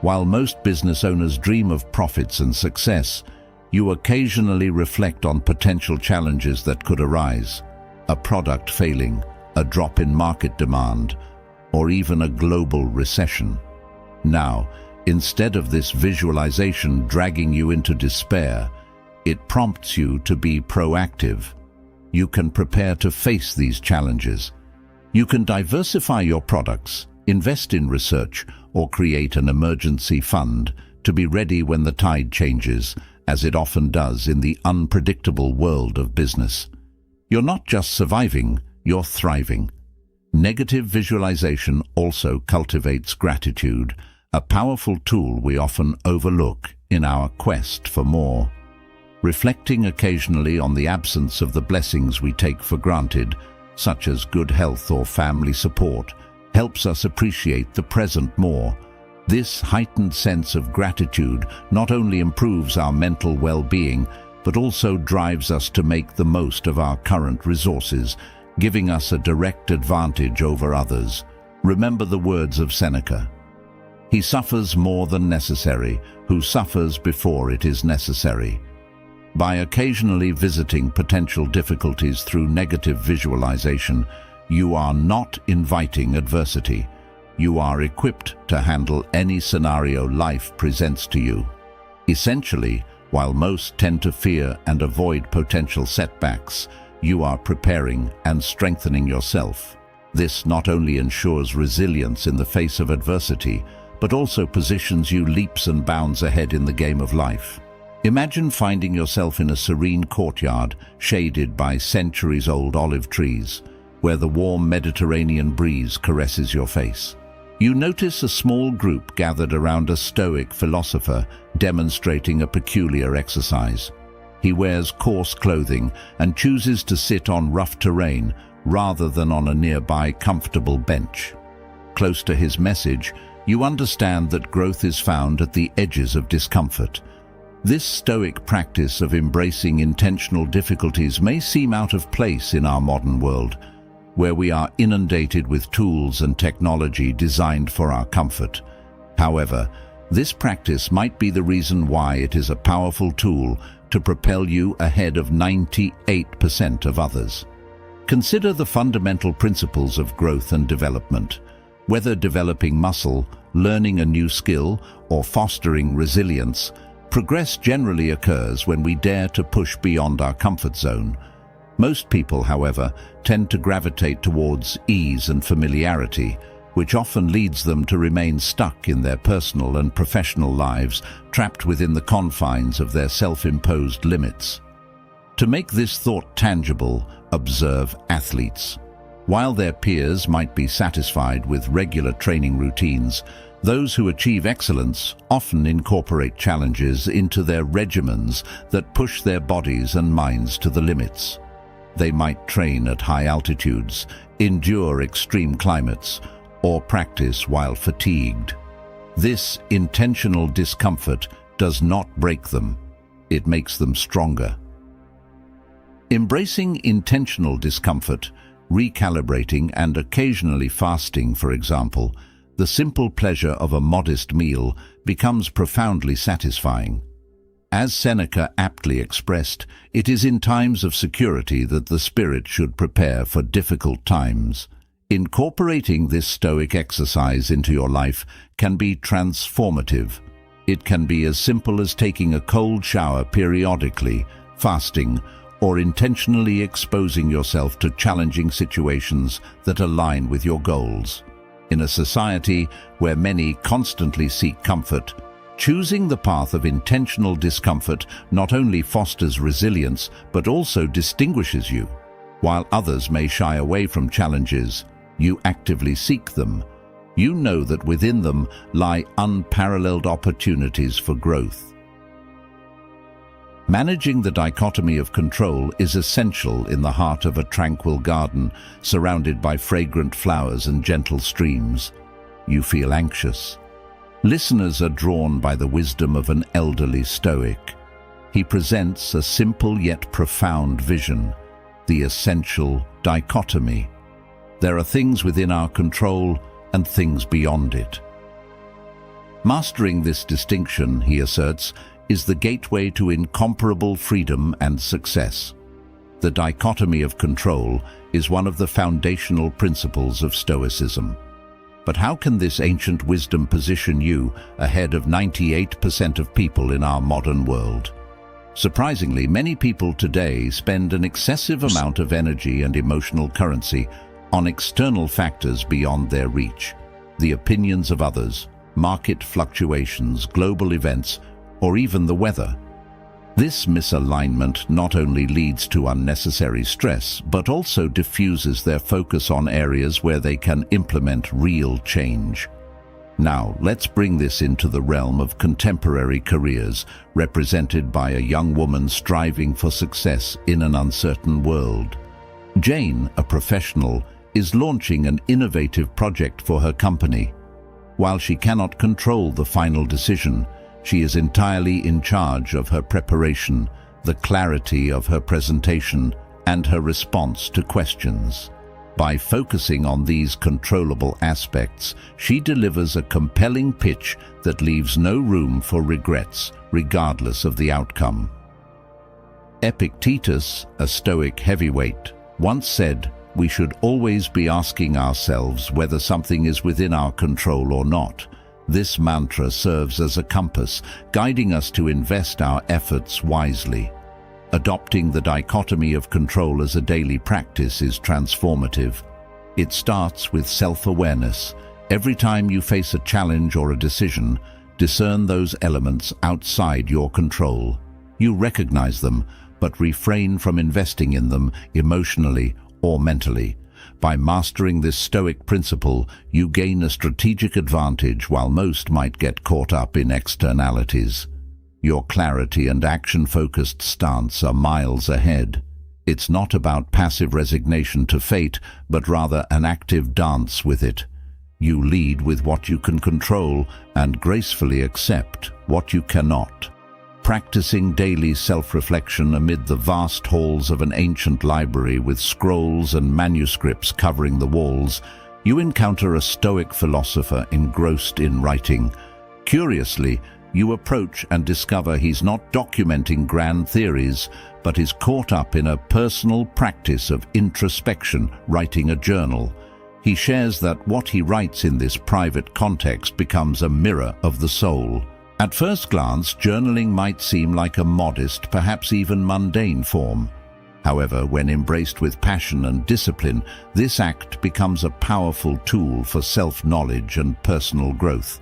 While most business owners dream of profits and success, you occasionally reflect on potential challenges that could arise. A product failing, a drop in market demand, or even a global recession. Now, instead of this visualization dragging you into despair, it prompts you to be proactive. You can prepare to face these challenges. You can diversify your products, invest in research, or create an emergency fund to be ready when the tide changes, as it often does in the unpredictable world of business. You're not just surviving, you're thriving. Negative visualization also cultivates gratitude, a powerful tool we often overlook in our quest for more. Reflecting occasionally on the absence of the blessings we take for granted, such as good health or family support, helps us appreciate the present more. This heightened sense of gratitude not only improves our mental well-being, but also drives us to make the most of our current resources, giving us a direct advantage over others. Remember the words of Seneca. He suffers more than necessary, who suffers before it is necessary. By occasionally visiting potential difficulties through negative visualization, you are not inviting adversity. You are equipped to handle any scenario life presents to you. Essentially, while most tend to fear and avoid potential setbacks, you are preparing and strengthening yourself. This not only ensures resilience in the face of adversity, but also positions you leaps and bounds ahead in the game of life. Imagine finding yourself in a serene courtyard shaded by centuries-old olive trees, where the warm Mediterranean breeze caresses your face. You notice a small group gathered around a Stoic philosopher demonstrating a peculiar exercise. He wears coarse clothing and chooses to sit on rough terrain, rather than on a nearby comfortable bench. Close to his message, you understand that growth is found at the edges of discomfort. This Stoic practice of embracing intentional difficulties may seem out of place in our modern world, where we are inundated with tools and technology designed for our comfort. However, this practice might be the reason why it is a powerful tool to propel you ahead of 98% of others. Consider the fundamental principles of growth and development. Whether developing muscle, learning a new skill, or fostering resilience, progress generally occurs when we dare to push beyond our comfort zone. Most people, however, tend to gravitate towards ease and familiarity, which often leads them to remain stuck in their personal and professional lives, trapped within the confines of their self-imposed limits. To make this thought tangible, observe athletes. While their peers might be satisfied with regular training routines, those who achieve excellence often incorporate challenges into their regimens that push their bodies and minds to the limits. They might train at high altitudes, endure extreme climates, or practice while fatigued. This intentional discomfort does not break them, it makes them stronger. Embracing intentional discomfort, recalibrating and occasionally fasting, for example, the simple pleasure of a modest meal becomes profoundly satisfying. As Seneca aptly expressed, it is in times of security that the spirit should prepare for difficult times. Incorporating this Stoic exercise into your life can be transformative. It can be as simple as taking a cold shower periodically, fasting, or intentionally exposing yourself to challenging situations that align with your goals. In a society where many constantly seek comfort, choosing the path of intentional discomfort not only fosters resilience but also distinguishes you. While others may shy away from challenges, you actively seek them. You know that within them lie unparalleled opportunities for growth. Managing the dichotomy of control is essential in the heart of a tranquil garden surrounded by fragrant flowers and gentle streams. You feel anxious. Listeners are drawn by the wisdom of an elderly Stoic. He presents a simple yet profound vision, the essential dichotomy. There are things within our control and things beyond it. Mastering this distinction, he asserts, is the gateway to incomparable freedom and success. The dichotomy of control is one of the foundational principles of Stoicism. But how can this ancient wisdom position you ahead of 98% of people in our modern world? Surprisingly, many people today spend an excessive amount of energy and emotional currency on external factors beyond their reach. The opinions of others, market fluctuations, global events, or even the weather. This misalignment not only leads to unnecessary stress, but also diffuses their focus on areas where they can implement real change. Now, let's bring this into the realm of contemporary careers, represented by a young woman striving for success in an uncertain world. Jane, a professional, is launching an innovative project for her company. While she cannot control the final decision, she is entirely in charge of her preparation, the clarity of her presentation, and her response to questions. By focusing on these controllable aspects, she delivers a compelling pitch that leaves no room for regrets, regardless of the outcome. Epictetus, a Stoic heavyweight, once said, "We should always be asking ourselves whether something is within our control or not." This mantra serves as a compass, guiding us to invest our efforts wisely. Adopting the dichotomy of control as a daily practice is transformative. It starts with self-awareness. Every time you face a challenge or a decision, discern those elements outside your control. You recognize them, but refrain from investing in them emotionally or mentally. By mastering this Stoic principle, you gain a strategic advantage while most might get caught up in externalities. Your clarity and action-focused stance are miles ahead. It's not about passive resignation to fate, but rather an active dance with it. You lead with what you can control and gracefully accept what you cannot. Practicing daily self-reflection amid the vast halls of an ancient library with scrolls and manuscripts covering the walls, you encounter a Stoic philosopher engrossed in writing. Curiously, you approach and discover he's not documenting grand theories, but is caught up in a personal practice of introspection, writing a journal. He shares that what he writes in this private context becomes a mirror of the soul. At first glance, journaling might seem like a modest, perhaps even mundane form. However, when embraced with passion and discipline, this act becomes a powerful tool for self-knowledge and personal growth.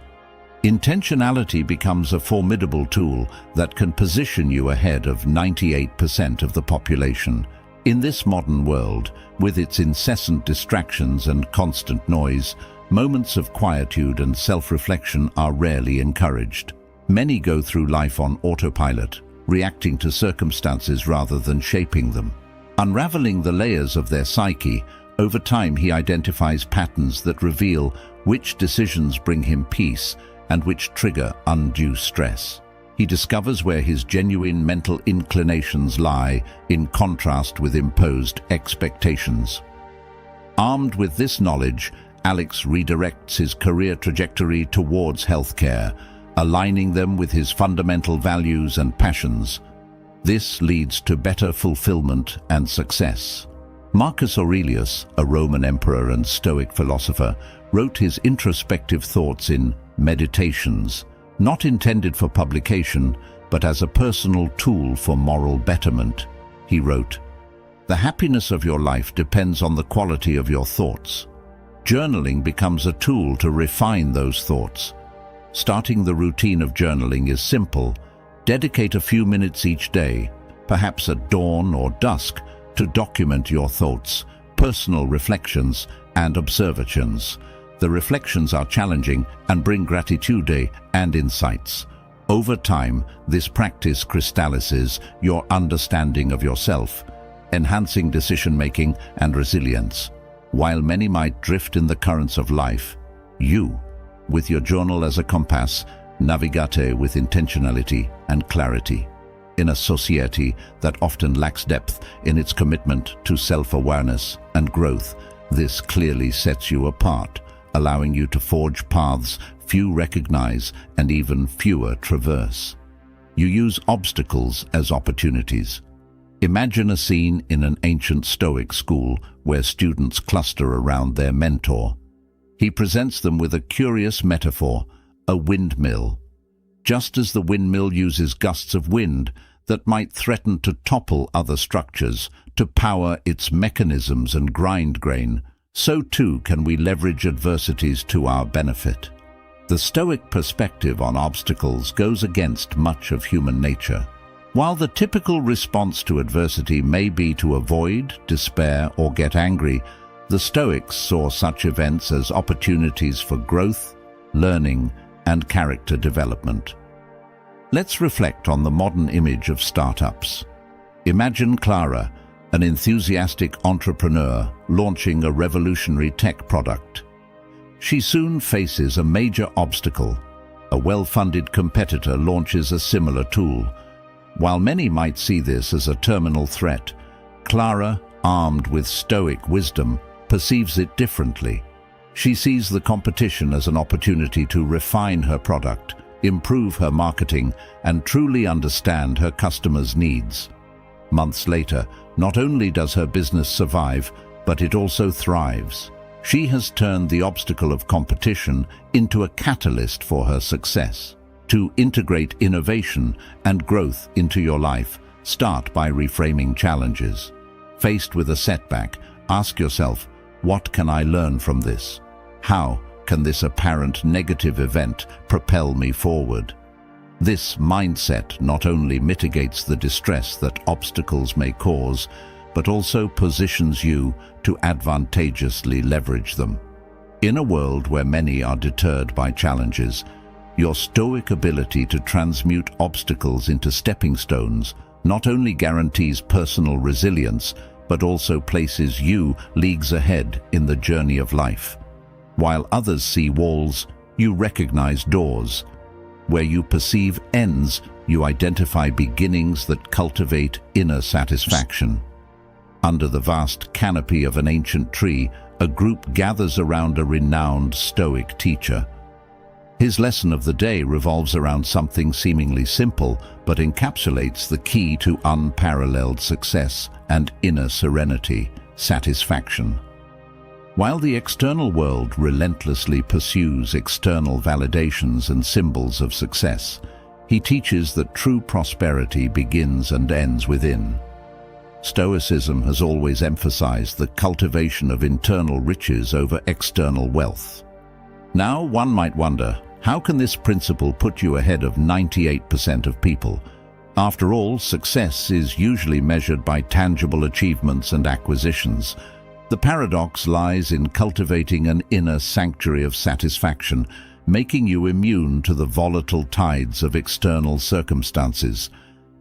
Intentionality becomes a formidable tool that can position you ahead of 98% of the population. In this modern world, with its incessant distractions and constant noise, moments of quietude and self-reflection are rarely encouraged. Many go through life on autopilot, reacting to circumstances rather than shaping them. Unraveling the layers of their psyche, over time he identifies patterns that reveal which decisions bring him peace and which trigger undue stress. He discovers where his genuine mental inclinations lie, in contrast with imposed expectations. Armed with this knowledge, Alex redirects his career trajectory towards healthcare, aligning them with his fundamental values and passions. This leads to better fulfillment and success. Marcus Aurelius, a Roman emperor and Stoic philosopher, wrote his introspective thoughts in Meditations, not intended for publication, but as a personal tool for moral betterment. He wrote, "The happiness of your life depends on the quality of your thoughts." Journaling becomes a tool to refine those thoughts. Starting the routine of journaling is simple. Dedicate a few minutes each day, perhaps at dawn or dusk, to document your thoughts, personal reflections, and observations. The reflections are challenging and bring gratitude and insights. Over time, this practice crystallizes your understanding of yourself, enhancing decision-making and resilience. While many might drift in the currents of life, you, with your journal as a compass, navigate with intentionality and clarity. In a society that often lacks depth in its commitment to self-awareness and growth, this clearly sets you apart, allowing you to forge paths few recognize and even fewer traverse. You use obstacles as opportunities. Imagine a scene in an ancient Stoic school where students cluster around their mentor. He presents them with a curious metaphor, a windmill. Just as the windmill uses gusts of wind that might threaten to topple other structures to power its mechanisms and grind grain, so too can we leverage adversities to our benefit. The Stoic perspective on obstacles goes against much of human nature. While the typical response to adversity may be to avoid, despair, or get angry, the Stoics saw such events as opportunities for growth, learning, and character development. Let's reflect on the modern image of startups. Imagine Clara, an enthusiastic entrepreneur launching a revolutionary tech product. She soon faces a major obstacle. A well-funded competitor launches a similar tool. While many might see this as a terminal threat, Clara, armed with Stoic wisdom, perceives it differently. She sees the competition as an opportunity to refine her product, improve her marketing, and truly understand her customers' needs. Months later, not only does her business survive, but it also thrives. She has turned the obstacle of competition into a catalyst for her success. To integrate innovation and growth into your life, start by reframing challenges. Faced with a setback, ask yourself, what can I learn from this? How can this apparent negative event propel me forward? This mindset not only mitigates the distress that obstacles may cause, but also positions you to advantageously leverage them. In a world where many are deterred by challenges, your Stoic ability to transmute obstacles into stepping stones not only guarantees personal resilience, but also places you leagues ahead in the journey of life. While others see walls, you recognize doors. Where you perceive ends, you identify beginnings that cultivate inner satisfaction. Under the vast canopy of an ancient tree, a group gathers around a renowned Stoic teacher. His lesson of the day revolves around something seemingly simple, but encapsulates the key to unparalleled success and inner serenity: satisfaction. While the external world relentlessly pursues external validations and symbols of success, he teaches that true prosperity begins and ends within. Stoicism has always emphasized the cultivation of internal riches over external wealth. Now, one might wonder, how can this principle put you ahead of 98% of people? After all, success is usually measured by tangible achievements and acquisitions. The paradox lies in cultivating an inner sanctuary of satisfaction, making you immune to the volatile tides of external circumstances.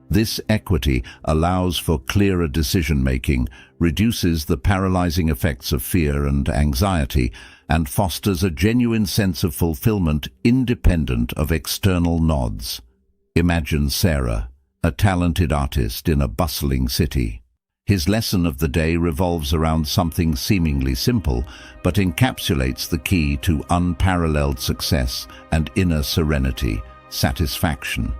This equity allows for clearer decision-making, reduces the paralyzing effects of fear and anxiety, and fosters a genuine sense of fulfillment independent of external nods. Imagine Sarah, a talented artist in a bustling city. His lesson of the day revolves around something seemingly simple, but encapsulates the key to unparalleled success and inner serenity: satisfaction.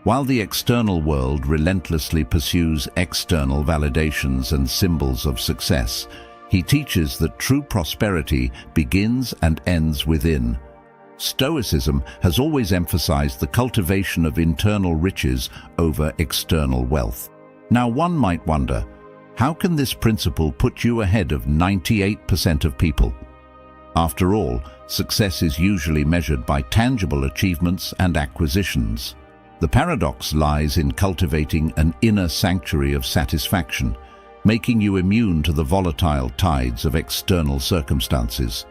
While the external world relentlessly pursues external validations and symbols of success, he teaches that true prosperity begins and ends within. Stoicism has always emphasized the cultivation of internal riches over external wealth. Now, one might wonder, how can this principle put you ahead of 98% of people? After all, success is usually measured by tangible achievements and acquisitions. The paradox lies in cultivating an inner sanctuary of satisfaction, making you immune to the volatile tides of external circumstances.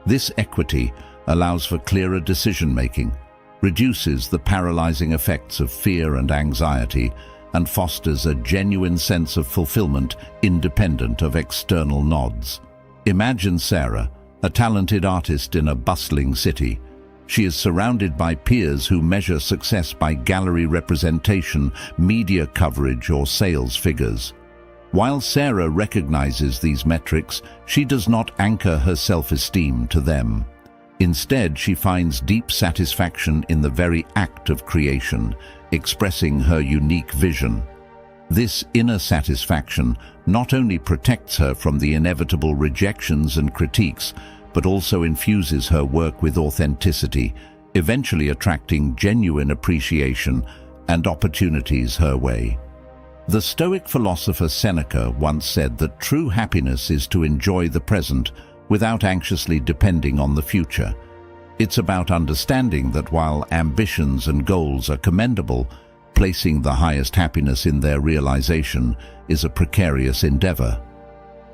This equity allows for clearer decision-making, reduces the paralyzing effects of fear and anxiety, and fosters a genuine sense of fulfillment independent of external nods. Imagine Sarah, a talented artist in a bustling city. She is surrounded by peers who measure success by gallery representation, media coverage, or sales figures. While Sarah recognizes these metrics, she does not anchor her self-esteem to them. Instead, she finds deep satisfaction in the very act of creation, expressing her unique vision. This inner satisfaction not only protects her from the inevitable rejections and critiques, but also infuses her work with authenticity, eventually attracting genuine appreciation and opportunities her way. The Stoic philosopher Seneca once said that true happiness is to enjoy the present without anxiously depending on the future. It's about understanding that while ambitions and goals are commendable, placing the highest happiness in their realization is a precarious endeavor.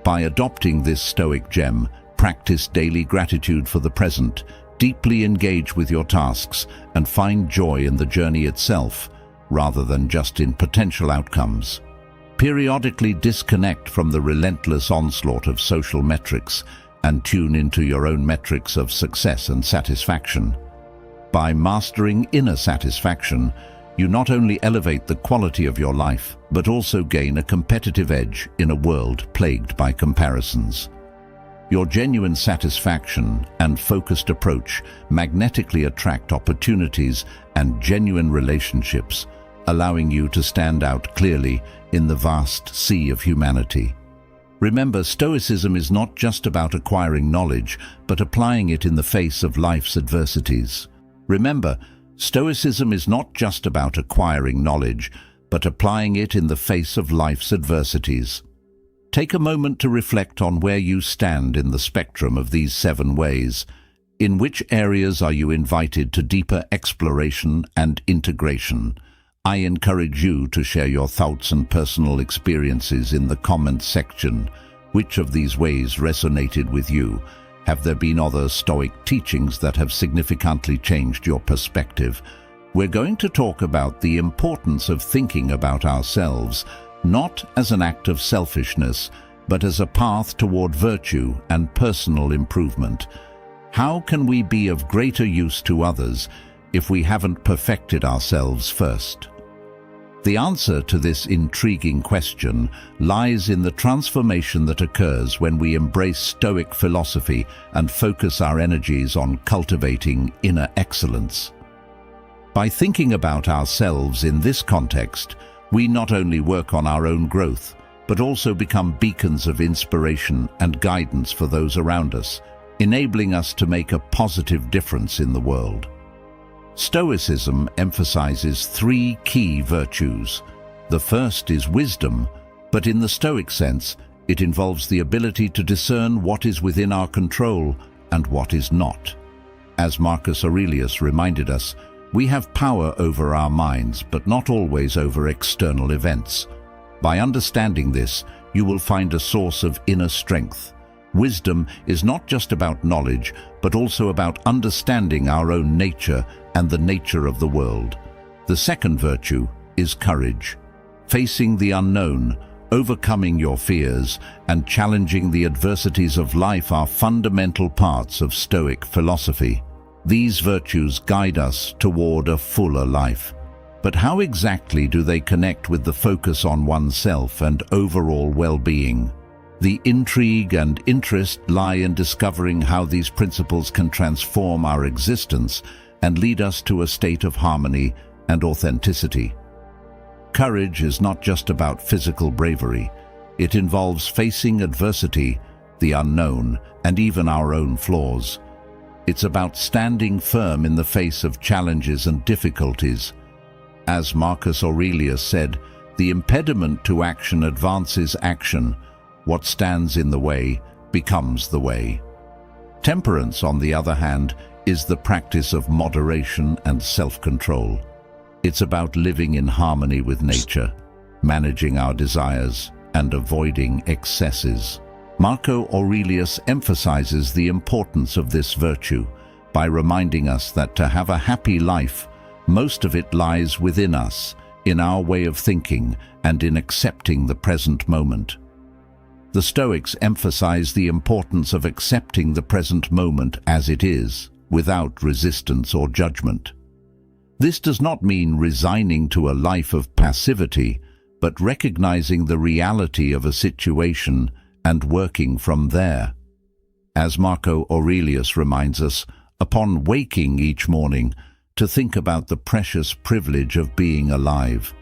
By adopting this Stoic gem, practice daily gratitude for the present, deeply engage with your tasks, and find joy in the journey itself, rather than just in potential outcomes. Periodically disconnect from the relentless onslaught of social metrics and tune into your own metrics of success and satisfaction. By mastering inner satisfaction, you not only elevate the quality of your life, but also gain a competitive edge in a world plagued by comparisons. Your genuine satisfaction and focused approach magnetically attract opportunities and genuine relationships, allowing you to stand out clearly in the vast sea of humanity. Remember, Stoicism is not just about acquiring knowledge, but applying it in the face of life's adversities. Remember, Stoicism is not just about acquiring knowledge, but applying it in the face of life's adversities. Take a moment to reflect on where you stand in the spectrum of these 7 ways. In which areas are you invited to deeper exploration and integration? I encourage you to share your thoughts and personal experiences in the comments section. Which of these ways resonated with you? Have there been other Stoic teachings that have significantly changed your perspective? We're going to talk about the importance of thinking about ourselves, not as an act of selfishness, but as a path toward virtue and personal improvement. How can we be of greater use to others if we haven't perfected ourselves first? The answer to this intriguing question lies in the transformation that occurs when we embrace Stoic philosophy and focus our energies on cultivating inner excellence. By thinking about ourselves in this context, we not only work on our own growth, but also become beacons of inspiration and guidance for those around us, enabling us to make a positive difference in the world. Stoicism emphasizes three key virtues. The first is wisdom, but in the Stoic sense, it involves the ability to discern what is within our control and what is not. As Marcus Aurelius reminded us, we have power over our minds, but not always over external events. By understanding this, you will find a source of inner strength. Wisdom is not just about knowledge, but also about understanding our own nature and the nature of the world. The second virtue is courage. Facing the unknown, overcoming your fears, and challenging the adversities of life are fundamental parts of Stoic philosophy. These virtues guide us toward a fuller life. But how exactly do they connect with the focus on oneself and overall well-being? The intrigue and interest lie in discovering how these principles can transform our existence and lead us to a state of harmony and authenticity. Courage is not just about physical bravery. It involves facing adversity, the unknown, and even our own flaws. It's about standing firm in the face of challenges and difficulties. As Marcus Aurelius said, the impediment to action advances action. What stands in the way becomes the way. Temperance, on the other hand, is the practice of moderation and self-control. It's about living in harmony with nature, managing our desires, and avoiding excesses. Marcus Aurelius emphasizes the importance of this virtue by reminding us that to have a happy life, most of it lies within us, in our way of thinking and in accepting the present moment. The Stoics emphasize the importance of accepting the present moment as it is, without resistance or judgment. This does not mean resigning to a life of passivity, but recognizing the reality of a situation and working from there. As Marcus Aurelius reminds us, upon waking each morning, to think about the precious privilege of being alive.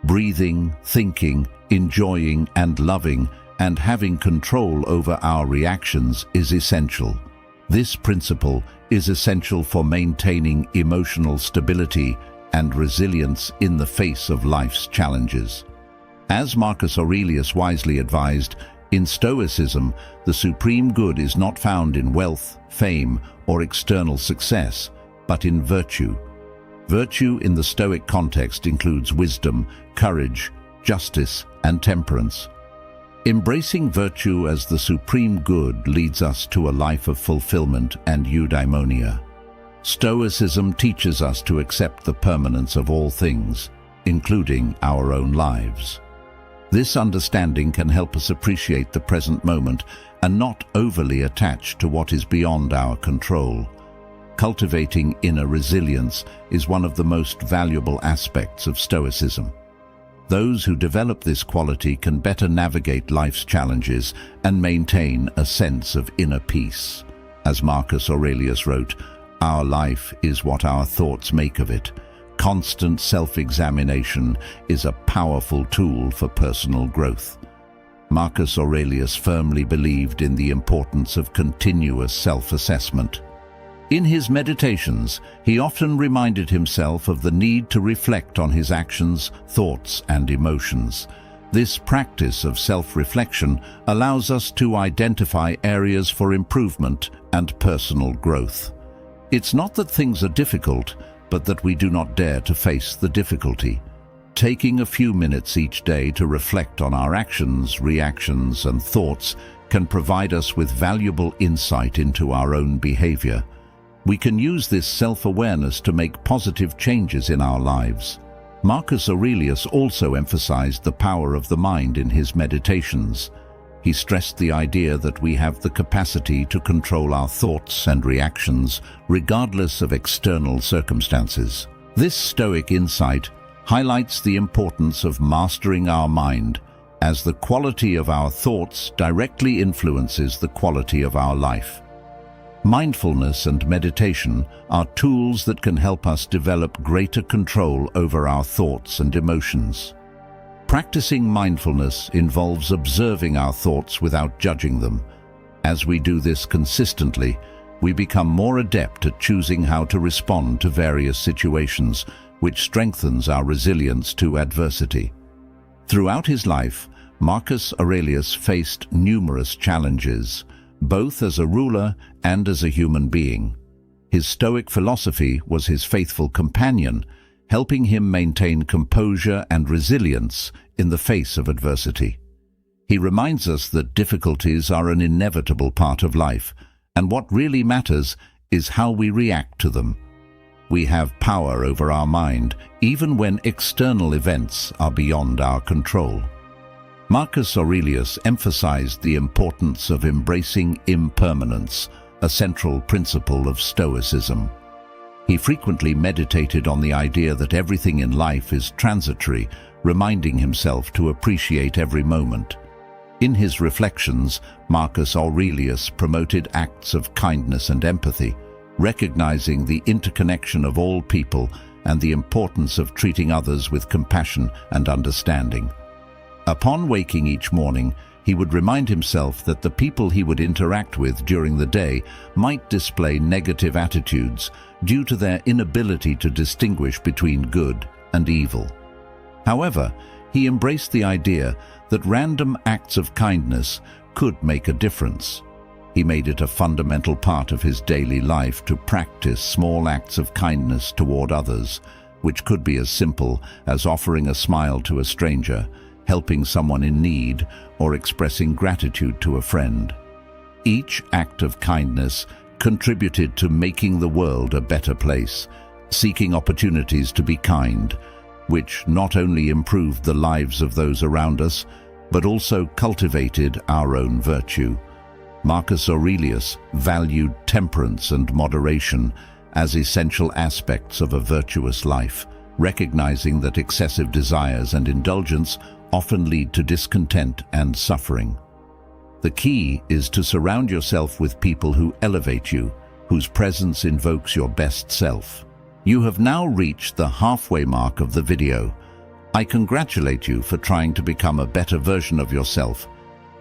Breathing, thinking, enjoying, and loving, and having control over our reactions is essential. This principle is essential for maintaining emotional stability and resilience in the face of life's challenges. As Marcus Aurelius wisely advised, in Stoicism, the supreme good is not found in wealth, fame, or external success, but in virtue. Virtue in the Stoic context includes wisdom, courage, justice, and temperance. Embracing virtue as the supreme good leads us to a life of fulfillment and eudaimonia. Stoicism teaches us to accept the permanence of all things, including our own lives. This understanding can help us appreciate the present moment and not overly attach to what is beyond our control. Cultivating inner resilience is one of the most valuable aspects of Stoicism. Those who develop this quality can better navigate life's challenges and maintain a sense of inner peace. As Marcus Aurelius wrote, "Our life is what our thoughts make of it." Constant self-examination is a powerful tool for personal growth. Marcus Aurelius firmly believed in the importance of continuous self-assessment. In his meditations, he often reminded himself of the need to reflect on his actions, thoughts, and emotions. This practice of self-reflection allows us to identify areas for improvement and personal growth. It's not that things are difficult, but that we do not dare to face the difficulty. Taking a few minutes each day to reflect on our actions, reactions, and thoughts can provide us with valuable insight into our own behavior. We can use this self-awareness to make positive changes in our lives. Marcus Aurelius also emphasized the power of the mind in his meditations. He stressed the idea that we have the capacity to control our thoughts and reactions, regardless of external circumstances. This Stoic insight highlights the importance of mastering our mind, as the quality of our thoughts directly influences the quality of our life. Mindfulness and meditation are tools that can help us develop greater control over our thoughts and emotions. Practicing mindfulness involves observing our thoughts without judging them. As we do this consistently, we become more adept at choosing how to respond to various situations, which strengthens our resilience to adversity. Throughout his life, Marcus Aurelius faced numerous challenges, both as a ruler and as a human being. His Stoic philosophy was his faithful companion, helping him maintain composure and resilience in the face of adversity. He reminds us that difficulties are an inevitable part of life, and what really matters is how we react to them. We have power over our mind, even when external events are beyond our control. Marcus Aurelius emphasized the importance of embracing impermanence, a central principle of Stoicism. He frequently meditated on the idea that everything in life is transitory, reminding himself to appreciate every moment. In his reflections, Marcus Aurelius promoted acts of kindness and empathy, recognizing the interconnection of all people and the importance of treating others with compassion and understanding. Upon waking each morning, he would remind himself that the people he would interact with during the day might display negative attitudes due to their inability to distinguish between good and evil. However, he embraced the idea that random acts of kindness could make a difference. He made it a fundamental part of his daily life to practice small acts of kindness toward others, which could be as simple as offering a smile to a stranger, helping someone in need, or expressing gratitude to a friend. Each act of kindness contributed to making the world a better place, seeking opportunities to be kind, which not only improved the lives of those around us, but also cultivated our own virtue. Marcus Aurelius valued temperance and moderation as essential aspects of a virtuous life, recognizing that excessive desires and indulgence often lead to discontent and suffering. The key is to surround yourself with people who elevate you, whose presence invokes your best self. You have now reached the halfway mark of the video. I congratulate you for trying to become a better version of yourself,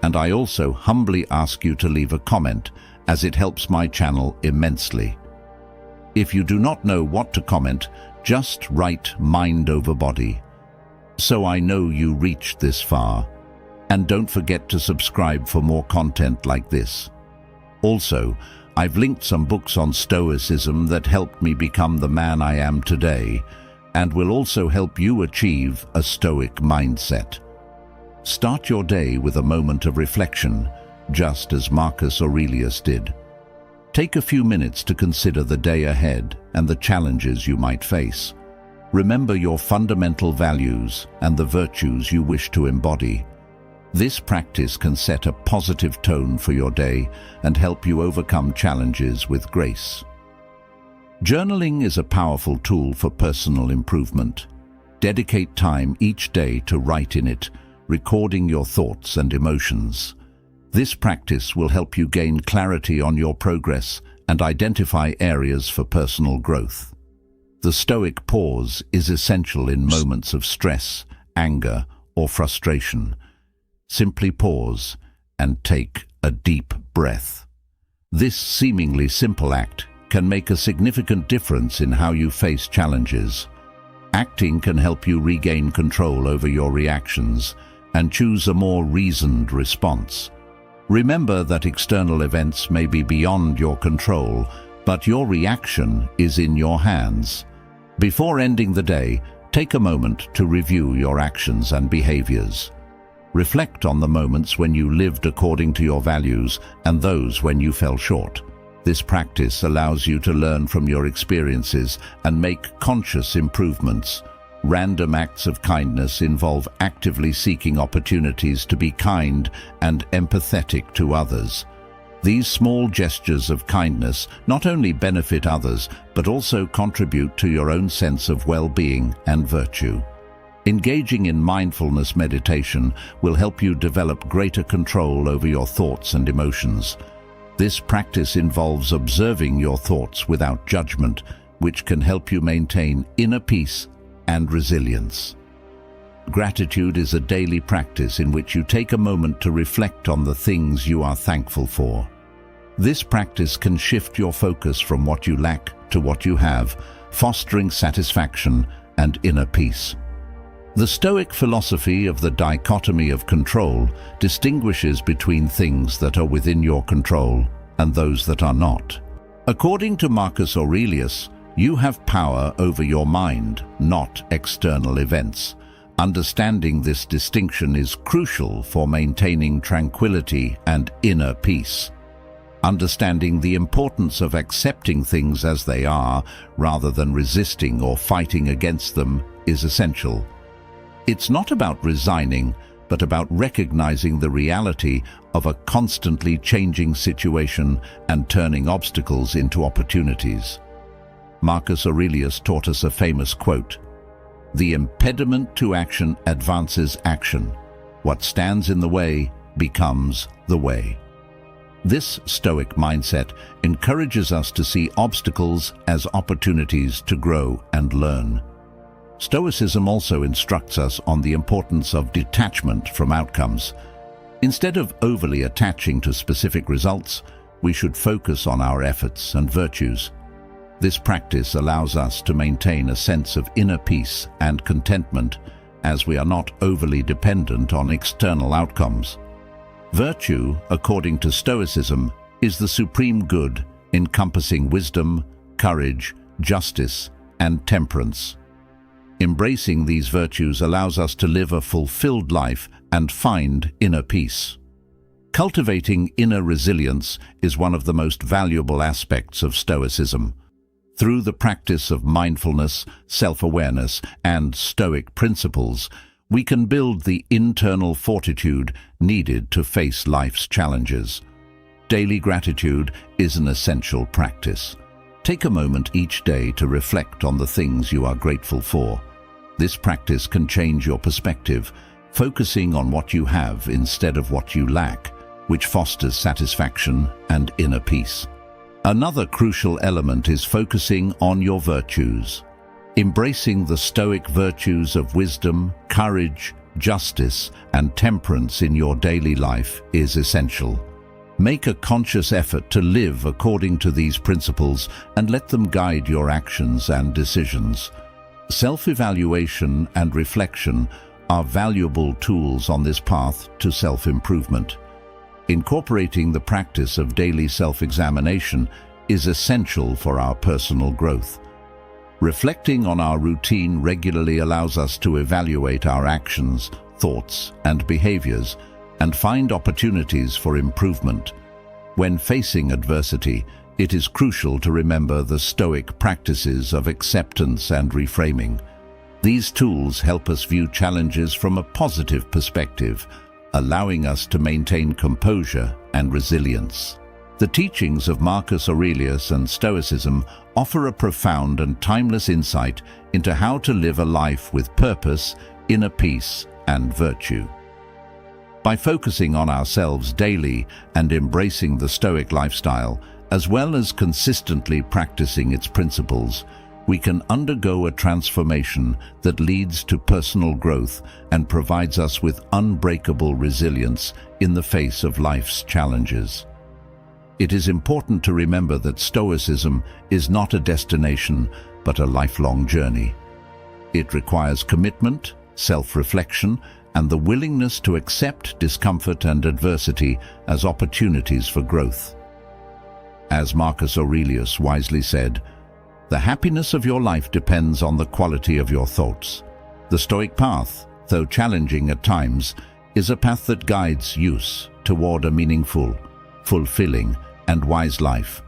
and I also humbly ask you to leave a comment, as it helps my channel immensely. If you do not know what to comment, just write mind over body, so I know you reached this far. And don't forget to subscribe for more content like this. Also, I've linked some books on Stoicism that helped me become the man I am today, and will also help you achieve a Stoic mindset. Start your day with a moment of reflection, just as Marcus Aurelius did. Take a few minutes to consider the day ahead and the challenges you might face. Remember your fundamental values and the virtues you wish to embody. This practice can set a positive tone for your day and help you overcome challenges with grace. Journaling is a powerful tool for personal improvement. Dedicate time each day to write in it, recording your thoughts and emotions. This practice will help you gain clarity on your progress and identify areas for personal growth. The Stoic pause is essential in moments of stress, anger, or frustration. Simply pause and take a deep breath. This seemingly simple act can make a significant difference in how you face challenges. Acting can help you regain control over your reactions and choose a more reasoned response. Remember that external events may be beyond your control, but your reaction is in your hands. Before ending the day, take a moment to review your actions and behaviors. Reflect on the moments when you lived according to your values and those when you fell short. This practice allows you to learn from your experiences and make conscious improvements. Random acts of kindness involve actively seeking opportunities to be kind and empathetic to others. These small gestures of kindness not only benefit others, but also contribute to your own sense of well-being and virtue. Engaging in mindfulness meditation will help you develop greater control over your thoughts and emotions. This practice involves observing your thoughts without judgment, which can help you maintain inner peace and resilience. Gratitude is a daily practice in which you take a moment to reflect on the things you are thankful for. This practice can shift your focus from what you lack to what you have, fostering satisfaction and inner peace. The Stoic philosophy of the dichotomy of control distinguishes between things that are within your control and those that are not. According to Marcus Aurelius, you have power over your mind, not external events. Understanding this distinction is crucial for maintaining tranquility and inner peace. Understanding the importance of accepting things as they are, rather than resisting or fighting against them, is essential. It's not about resigning, but about recognizing the reality of a constantly changing situation and turning obstacles into opportunities. Marcus Aurelius taught us a famous quote: "The impediment to action advances action. What stands in the way becomes the way." This Stoic mindset encourages us to see obstacles as opportunities to grow and learn. Stoicism also instructs us on the importance of detachment from outcomes. Instead of overly attaching to specific results, we should focus on our efforts and virtues. This practice allows us to maintain a sense of inner peace and contentment, as we are not overly dependent on external outcomes. Virtue, according to Stoicism, is the supreme good, encompassing wisdom, courage, justice, and temperance. Embracing these virtues allows us to live a fulfilled life and find inner peace. Cultivating inner resilience is one of the most valuable aspects of Stoicism. Through the practice of mindfulness, self-awareness, and Stoic principles, we can build the internal fortitude needed to face life's challenges. Daily gratitude is an essential practice. Take a moment each day to reflect on the things you are grateful for. This practice can change your perspective, focusing on what you have instead of what you lack, which fosters satisfaction and inner peace. Another crucial element is focusing on your virtues. Embracing the Stoic virtues of wisdom, courage, justice, and temperance in your daily life is essential. Make a conscious effort to live according to these principles and let them guide your actions and decisions. Self-evaluation and reflection are valuable tools on this path to self-improvement. Incorporating the practice of daily self-examination is essential for our personal growth. Reflecting on our routine regularly allows us to evaluate our actions, thoughts, and behaviors, and find opportunities for improvement. When facing adversity, it is crucial to remember the Stoic practices of acceptance and reframing. These tools help us view challenges from a positive perspective, allowing us to maintain composure and resilience. The teachings of Marcus Aurelius and Stoicism offer a profound and timeless insight into how to live a life with purpose, inner peace, and virtue. By focusing on ourselves daily and embracing the Stoic lifestyle, as well as consistently practicing its principles, we can undergo a transformation that leads to personal growth and provides us with unbreakable resilience in the face of life's challenges. It is important to remember that Stoicism is not a destination, but a lifelong journey. It requires commitment, self-reflection, and the willingness to accept discomfort and adversity as opportunities for growth. As Marcus Aurelius wisely said, "The happiness of your life depends on the quality of your thoughts." The Stoic path, though challenging at times, is a path that guides use toward a meaningful, fulfilling, and wise life.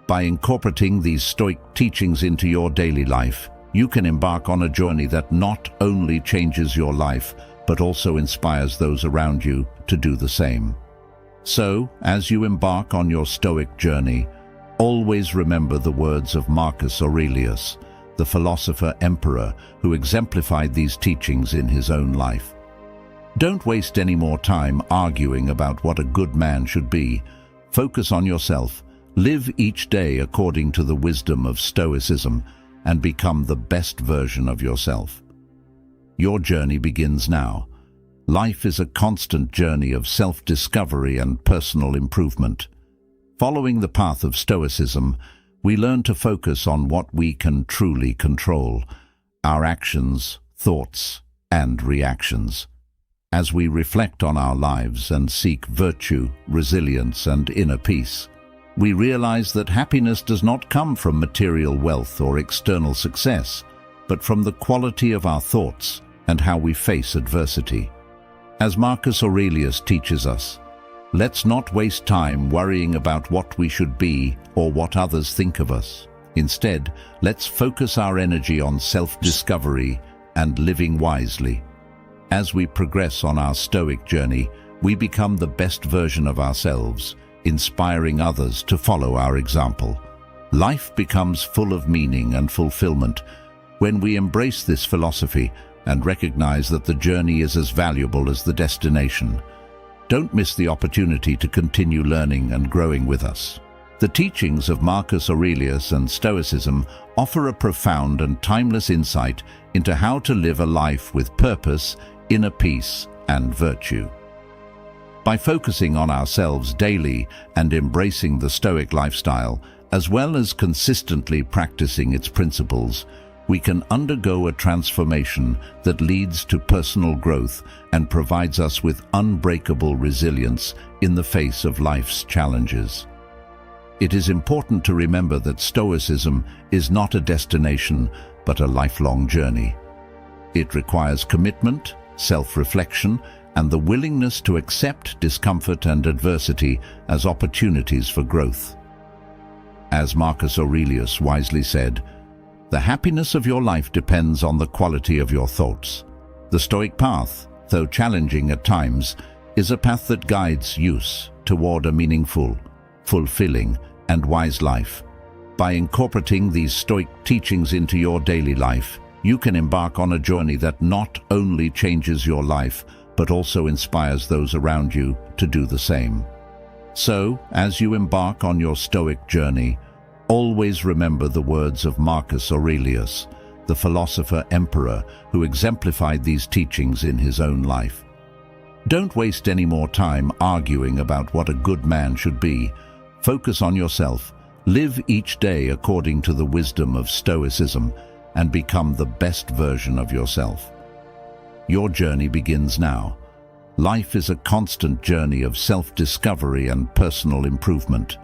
By incorporating these Stoic teachings into your daily life, you can embark on a journey that not only changes your life, but also inspires those around you to do the same. So, as you embark on your Stoic journey, always remember the words of Marcus Aurelius, the philosopher-emperor who exemplified these teachings in his own life. Don't waste any more time arguing about what a good man should be. Focus on yourself. Live each day according to the wisdom of Stoicism and become the best version of yourself. Your journey begins now. Life is a constant journey of self-discovery and personal improvement. Following the path of Stoicism, we learn to focus on what we can truly control, our actions, thoughts, and reactions. As we reflect on our lives and seek virtue, resilience, and inner peace, we realize that happiness does not come from material wealth or external success, but from the quality of our thoughts and how we face adversity. As Marcus Aurelius teaches us, let's not waste time worrying about what we should be or what others think of us. Instead, let's focus our energy on self-discovery and living wisely. As we progress on our Stoic journey, we become the best version of ourselves, inspiring others to follow our example. Life becomes full of meaning and fulfillment when we embrace this philosophy and recognize that the journey is as valuable as the destination. Don't miss the opportunity to continue learning and growing with us. The teachings of Marcus Aurelius and Stoicism offer a profound and timeless insight into how to live a life with purpose, inner peace, and virtue. By focusing on ourselves daily and embracing the Stoic lifestyle, as well as consistently practicing its principles, we can undergo a transformation that leads to personal growth and provides us with unbreakable resilience in the face of life's challenges. It is important to remember that Stoicism is not a destination, but a lifelong journey. It requires commitment, self-reflection, and the willingness to accept discomfort and adversity as opportunities for growth. As Marcus Aurelius wisely said, "The happiness of your life depends on the quality of your thoughts." The Stoic path, though challenging at times, is a path that guides use toward a meaningful, fulfilling, and wise life. By incorporating these Stoic teachings into your daily life, you can embark on a journey that not only changes your life, but also inspires those around you to do the same. So, as you embark on your Stoic journey, always remember the words of Marcus Aurelius, the philosopher-emperor who exemplified these teachings in his own life. Don't waste any more time arguing about what a good man should be. Focus on yourself, live each day according to the wisdom of Stoicism, and become the best version of yourself. Your journey begins now. Life is a constant journey of self-discovery and personal improvement.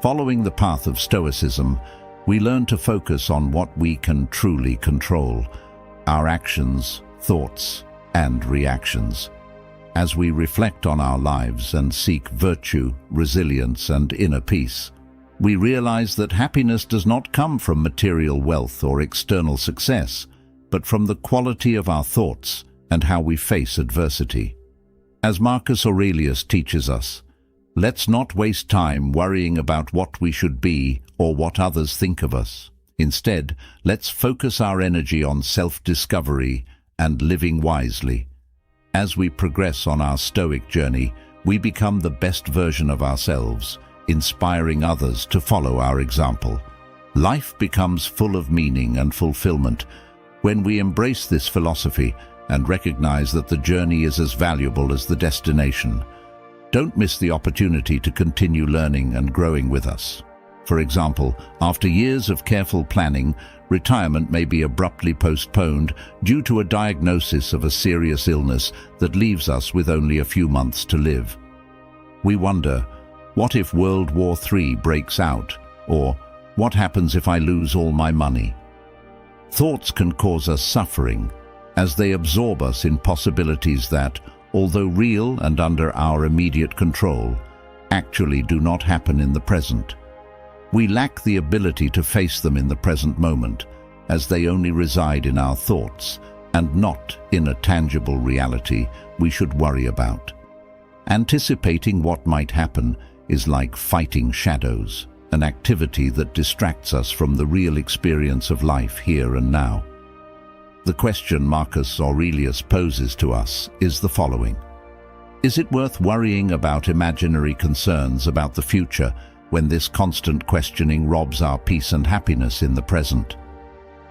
Following the path of Stoicism, we learn to focus on what we can truly control, our actions, thoughts, and reactions. As we reflect on our lives and seek virtue, resilience, and inner peace, we realize that happiness does not come from material wealth or external success, but from the quality of our thoughts and how we face adversity. As Marcus Aurelius teaches us, let's not waste time worrying about what we should be or what others think of us. Instead, let's focus our energy on self-discovery and living wisely. As we progress on our Stoic journey, we become the best version of ourselves, inspiring others to follow our example. Life becomes full of meaning and fulfillment when we embrace this philosophy and recognize that the journey is as valuable as the destination. Don't miss the opportunity to continue learning and growing with us. For example, after years of careful planning, retirement may be abruptly postponed due to a diagnosis of a serious illness that leaves us with only a few months to live. We wonder, what if World War III breaks out? Or, what happens if I lose all my money? Thoughts can cause us suffering, as they absorb us in possibilities that, although real and under our immediate control, actually do not happen in the present. We lack the ability to face them in the present moment, as they only reside in our thoughts and not in a tangible reality we should worry about. Anticipating what might happen is like fighting shadows, an activity that distracts us from the real experience of life here and now. The question Marcus Aurelius poses to us is the following: is it worth worrying about imaginary concerns about the future when this constant questioning robs our peace and happiness in the present?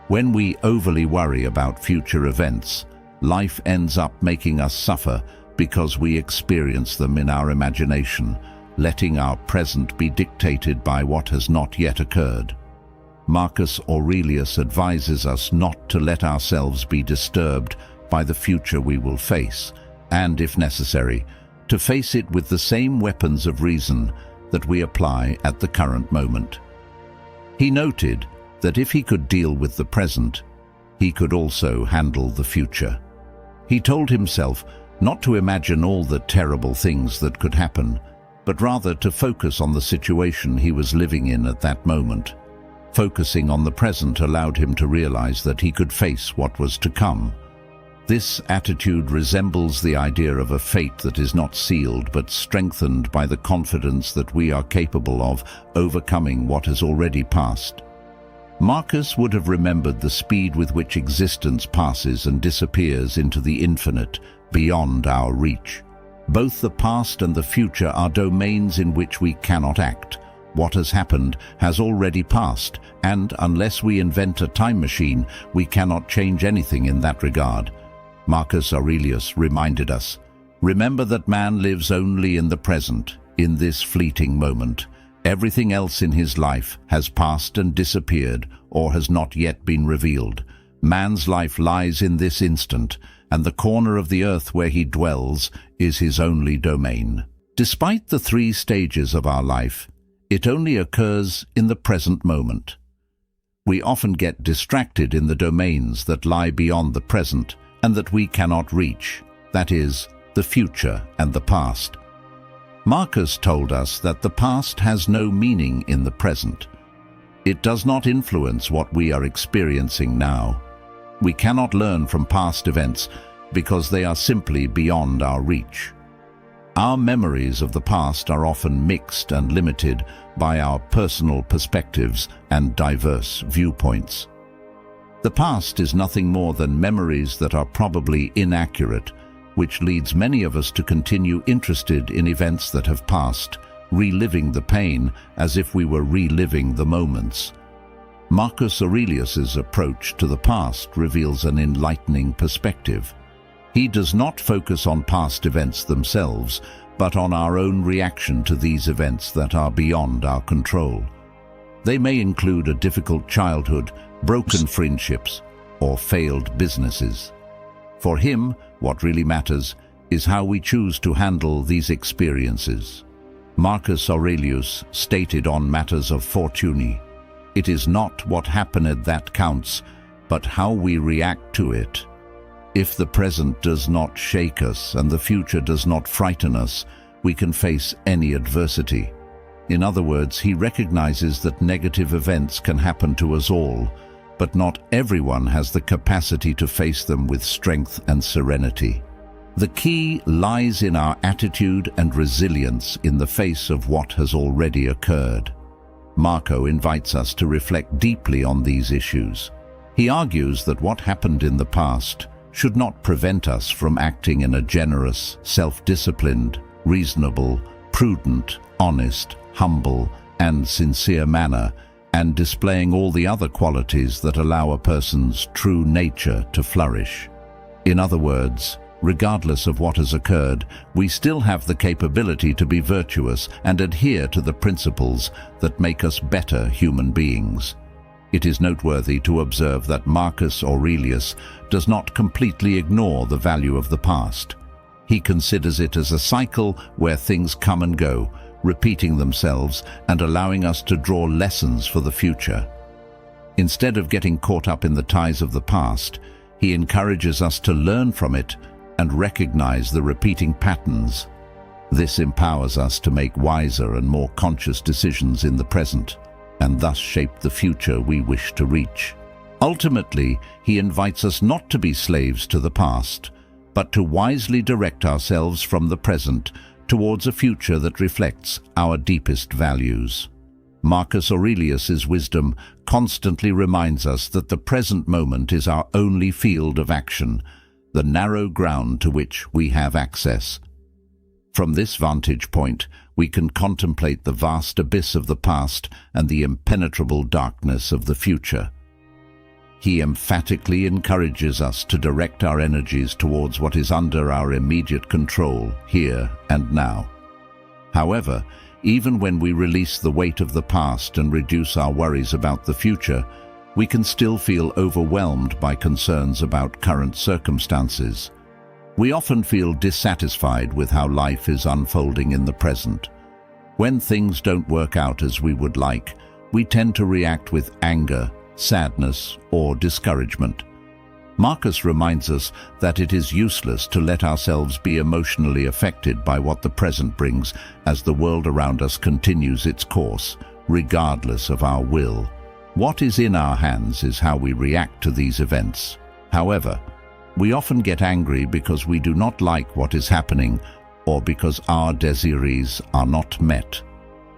When we overly worry about future events, life ends up making us suffer because we experience them in our imagination, letting our present be dictated by what has not yet occurred. Marcus Aurelius advises us not to let ourselves be disturbed by the future we will face, and, if necessary, to face it with the same weapons of reason that we apply at the current moment. He noted that if he could deal with the present, he could also handle the future. He told himself not to imagine all the terrible things that could happen, but rather to focus on the situation he was living in at that moment. Focusing on the present allowed him to realize that he could face what was to come. This attitude resembles the idea of a fate that is not sealed but strengthened by the confidence that we are capable of overcoming what has already passed. Marcus would have remembered the speed with which existence passes and disappears into the infinite, beyond our reach. Both the past and the future are domains in which we cannot act. What has happened has already passed, and unless we invent a time machine, we cannot change anything in that regard. Marcus Aurelius reminded us, "Remember that man lives only in the present, in this fleeting moment. Everything else in his life has passed and disappeared, or has not yet been revealed. Man's life lies in this instant, and the corner of the earth where he dwells is his only domain." Despite the three stages of our life, it only occurs in the present moment. We often get distracted in the domains that lie beyond the present and that we cannot reach, that is, the future and the past. Marcus told us that the past has no meaning in the present. It does not influence what we are experiencing now. We cannot learn from past events because they are simply beyond our reach. Our memories of the past are often mixed and limited by our personal perspectives and diverse viewpoints. The past is nothing more than memories that are probably inaccurate, which leads many of us to continue interested in events that have passed, reliving the pain as if we were reliving the moments. Marcus Aurelius's approach to the past reveals an enlightening perspective. He does not focus on past events themselves, but on our own reaction to these events that are beyond our control. They may include a difficult childhood, broken friendships, or failed businesses. For him, what really matters is how we choose to handle these experiences. Marcus Aurelius stated on matters of fortune, "It is not what happened that counts, but how we react to it." If the present does not shake us and the future does not frighten us, we can face any adversity. In other words, he recognizes that negative events can happen to us all, but not everyone has the capacity to face them with strength and serenity. The key lies in our attitude and resilience in the face of what has already occurred. Marco invites us to reflect deeply on these issues. He argues that what happened in the past should not prevent us from acting in a generous, self-disciplined, reasonable, prudent, honest, humble, and sincere manner, and displaying all the other qualities that allow a person's true nature to flourish. In other words, regardless of what has occurred, we still have the capability to be virtuous and adhere to the principles that make us better human beings. It is noteworthy to observe that Marcus Aurelius does not completely ignore the value of the past. He considers it as a cycle where things come and go, repeating themselves and allowing us to draw lessons for the future. Instead of getting caught up in the ties of the past, he encourages us to learn from it and recognize the repeating patterns. This empowers us to make wiser and more conscious decisions in the present. and thus shape the future we wish to reach. Ultimately, he invites us not to be slaves to the past, but to wisely direct ourselves from the present towards a future that reflects our deepest values. Marcus Aurelius's wisdom constantly reminds us that the present moment is our only field of action, the narrow ground to which we have access. From this vantage point, we can contemplate the vast abyss of the past and the impenetrable darkness of the future. He emphatically encourages us to direct our energies towards what is under our immediate control, here and now. However, even when we release the weight of the past and reduce our worries about the future, we can still feel overwhelmed by concerns about current circumstances. We often feel dissatisfied with how life is unfolding in the present. When things don't work out as we would like, we tend to react with anger, sadness, or discouragement. Marcus reminds us that it is useless to let ourselves be emotionally affected by what the present brings as the world around us continues its course, regardless of our will. What is in our hands is how we react to these events. However, we often get angry because we do not like what is happening or because our desires are not met.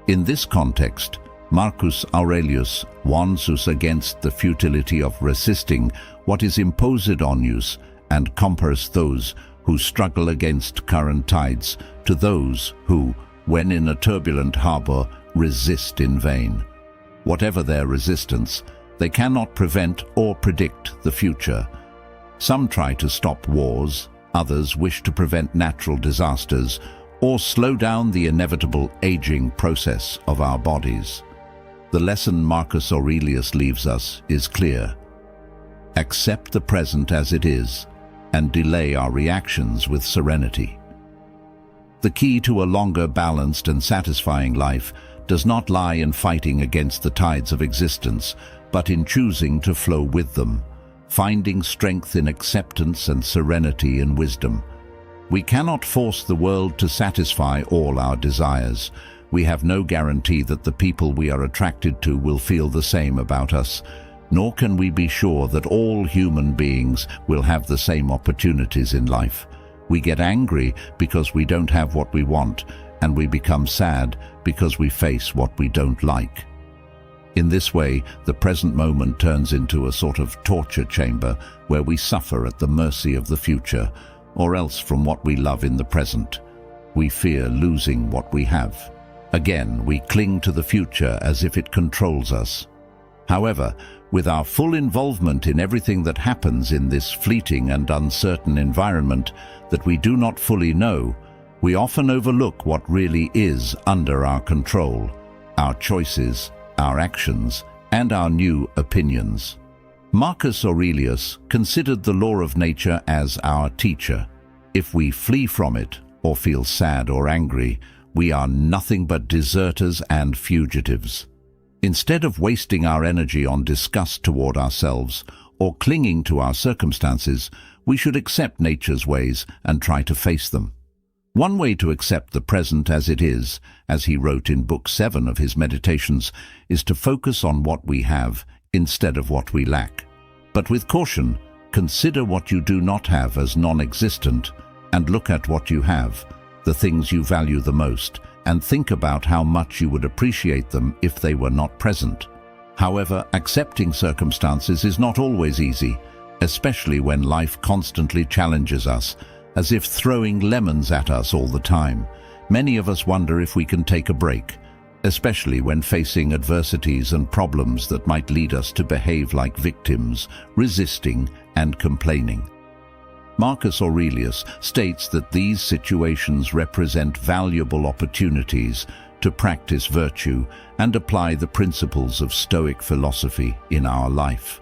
In this context, Marcus Aurelius warns us against the futility of resisting what is imposed on us and compares those who struggle against current tides to those who, when in a turbulent harbor, resist in vain. Whatever their resistance, they cannot prevent or predict the future. Some try to stop wars, others wish to prevent natural disasters or slow down the inevitable aging process of our bodies. The lesson Marcus Aurelius leaves us is clear. Accept the present as it is and delay our reactions with serenity. The key to a longer, balanced and satisfying life does not lie in fighting against the tides of existence, but in choosing to flow with them, finding strength in acceptance and serenity in wisdom. We cannot force the world to satisfy all our desires. We have no guarantee that the people we are attracted to will feel the same about us, nor can we be sure that all human beings will have the same opportunities in life. We get angry because we don't have what we want, and we become sad because we face what we don't like. In this way, the present moment turns into a sort of torture chamber where we suffer at the mercy of the future, or else from what we love in the present. We fear losing what we have. Again, we cling to the future as if it controls us. However, with our full involvement in everything that happens in this fleeting and uncertain environment that we do not fully know, we often overlook what really is under our control, our choices, our actions, and our new opinions. Marcus Aurelius considered the law of nature as our teacher. If we flee from it, or feel sad or angry, we are nothing but deserters and fugitives. Instead of wasting our energy on disgust toward ourselves or clinging to our circumstances, we should accept nature's ways and try to face them. One way to accept the present as it is, as he wrote in Book 7 of his Meditations, is to focus on what we have instead of what we lack. But with caution, consider what you do not have as non-existent and look at what you have, the things you value the most, and think about how much you would appreciate them if they were not present. However, accepting circumstances is not always easy, especially when life constantly challenges us, as if throwing lemons at us all the time. Many of us wonder if we can take a break, especially when facing adversities and problems that might lead us to behave like victims, resisting and complaining. Marcus Aurelius states that these situations represent valuable opportunities to practice virtue and apply the principles of Stoic philosophy in our life.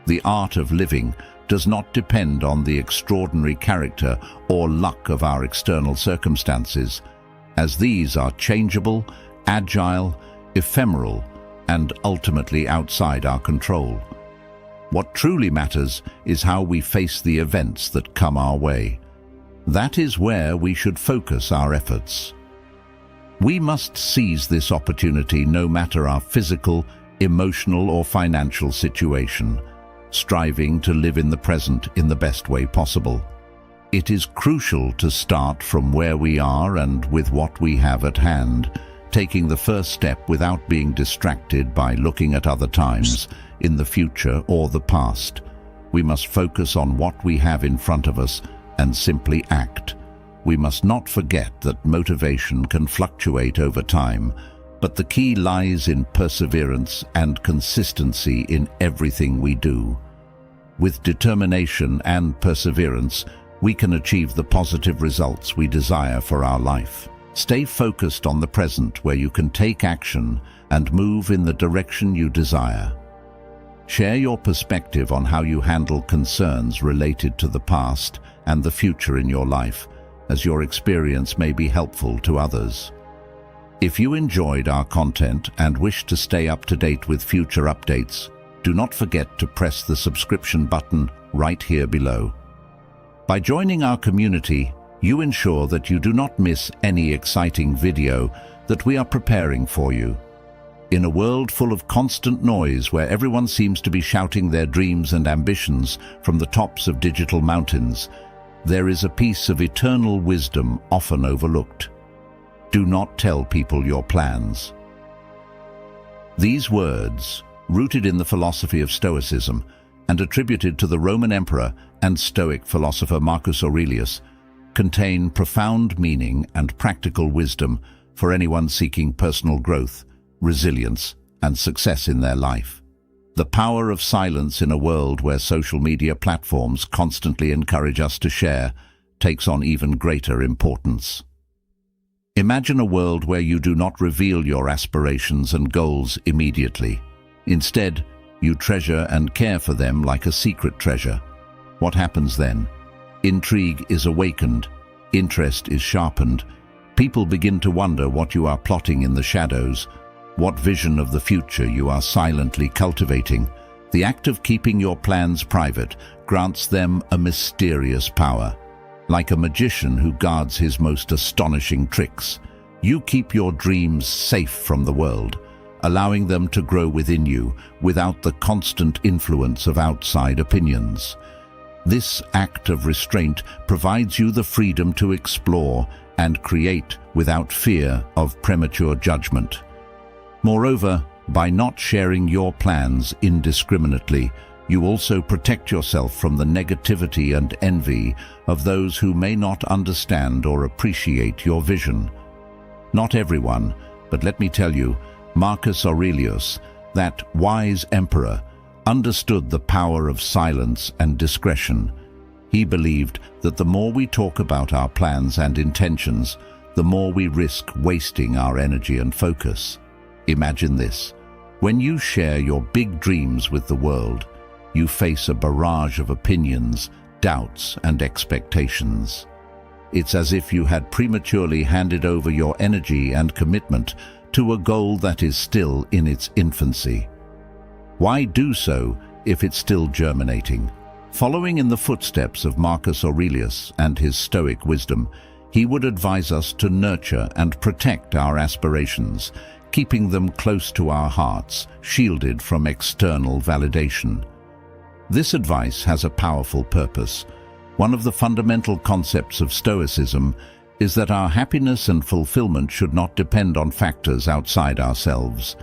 The art of living does not depend on the extraordinary character or luck of our external circumstances, as these are changeable, agile, ephemeral, and ultimately outside our control. What truly matters is how we face the events that come our way. That is where we should focus our efforts. We must seize this opportunity no matter our physical, emotional or financial situation, striving to live in the present in the best way possible. It is crucial to start from where we are and with what we have at hand, taking the first step without being distracted by looking at other times in the future or the past. We must focus on what we have in front of us and simply act. We must not forget that motivation can fluctuate over time, but the key lies in perseverance and consistency in everything we do. With determination and perseverance, we can achieve the positive results we desire for our life. Stay focused on the present where you can take action and move in the direction you desire. Share your perspective on how you handle concerns related to the past and the future in your life, as your experience may be helpful to others. If you enjoyed our content and wish to stay up to date with future updates, do not forget to press the subscription button right here below. By joining our community, you ensure that you do not miss any exciting video that we are preparing for you. In a world full of constant noise where everyone seems to be shouting their dreams and ambitions from the tops of digital mountains, there is a piece of eternal wisdom often overlooked. Do not tell people your plans. These words, rooted in the philosophy of Stoicism and attributed to the Roman emperor and Stoic philosopher Marcus Aurelius, contain profound meaning and practical wisdom for anyone seeking personal growth, resilience, and success in their life. The power of silence in a world where social media platforms constantly encourage us to share takes on even greater importance. Imagine a world where you do not reveal your aspirations and goals immediately. Instead, you treasure and care for them like a secret treasure. What happens then? Intrigue is awakened, interest is sharpened. People begin to wonder what you are plotting in the shadows, what vision of the future you are silently cultivating. The act of keeping your plans private grants them a mysterious power. Like a magician who guards his most astonishing tricks, you keep your dreams safe from the world, allowing them to grow within you without the constant influence of outside opinions. This act of restraint provides you the freedom to explore and create without fear of premature judgment. Moreover, by not sharing your plans indiscriminately, you also protect yourself from the negativity and envy of those who may not understand or appreciate your vision. Not everyone, but let me tell you, Marcus Aurelius, that wise emperor, understood the power of silence and discretion. He believed that the more we talk about our plans and intentions, the more we risk wasting our energy and focus. Imagine this. When you share your big dreams with the world, you face a barrage of opinions, doubts, and expectations. It's as if you had prematurely handed over your energy and commitment to a goal that is still in its infancy. Why do so if it's still germinating? Following in the footsteps of Marcus Aurelius and his Stoic wisdom, he would advise us to nurture and protect our aspirations, keeping them close to our hearts, shielded from external validation. This advice has a powerful purpose. One of the fundamental concepts of Stoicism is that our happiness and fulfillment should not depend on factors outside ourselves.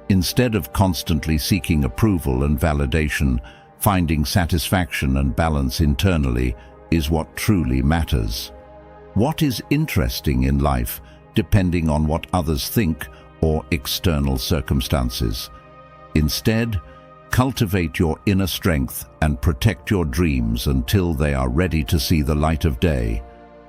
Instead of constantly seeking approval and validation, finding satisfaction and balance internally is what truly matters. What is interesting in life, depending on what others think or external circumstances. Instead, cultivate your inner strength and protect your dreams until they are ready to see the light of day.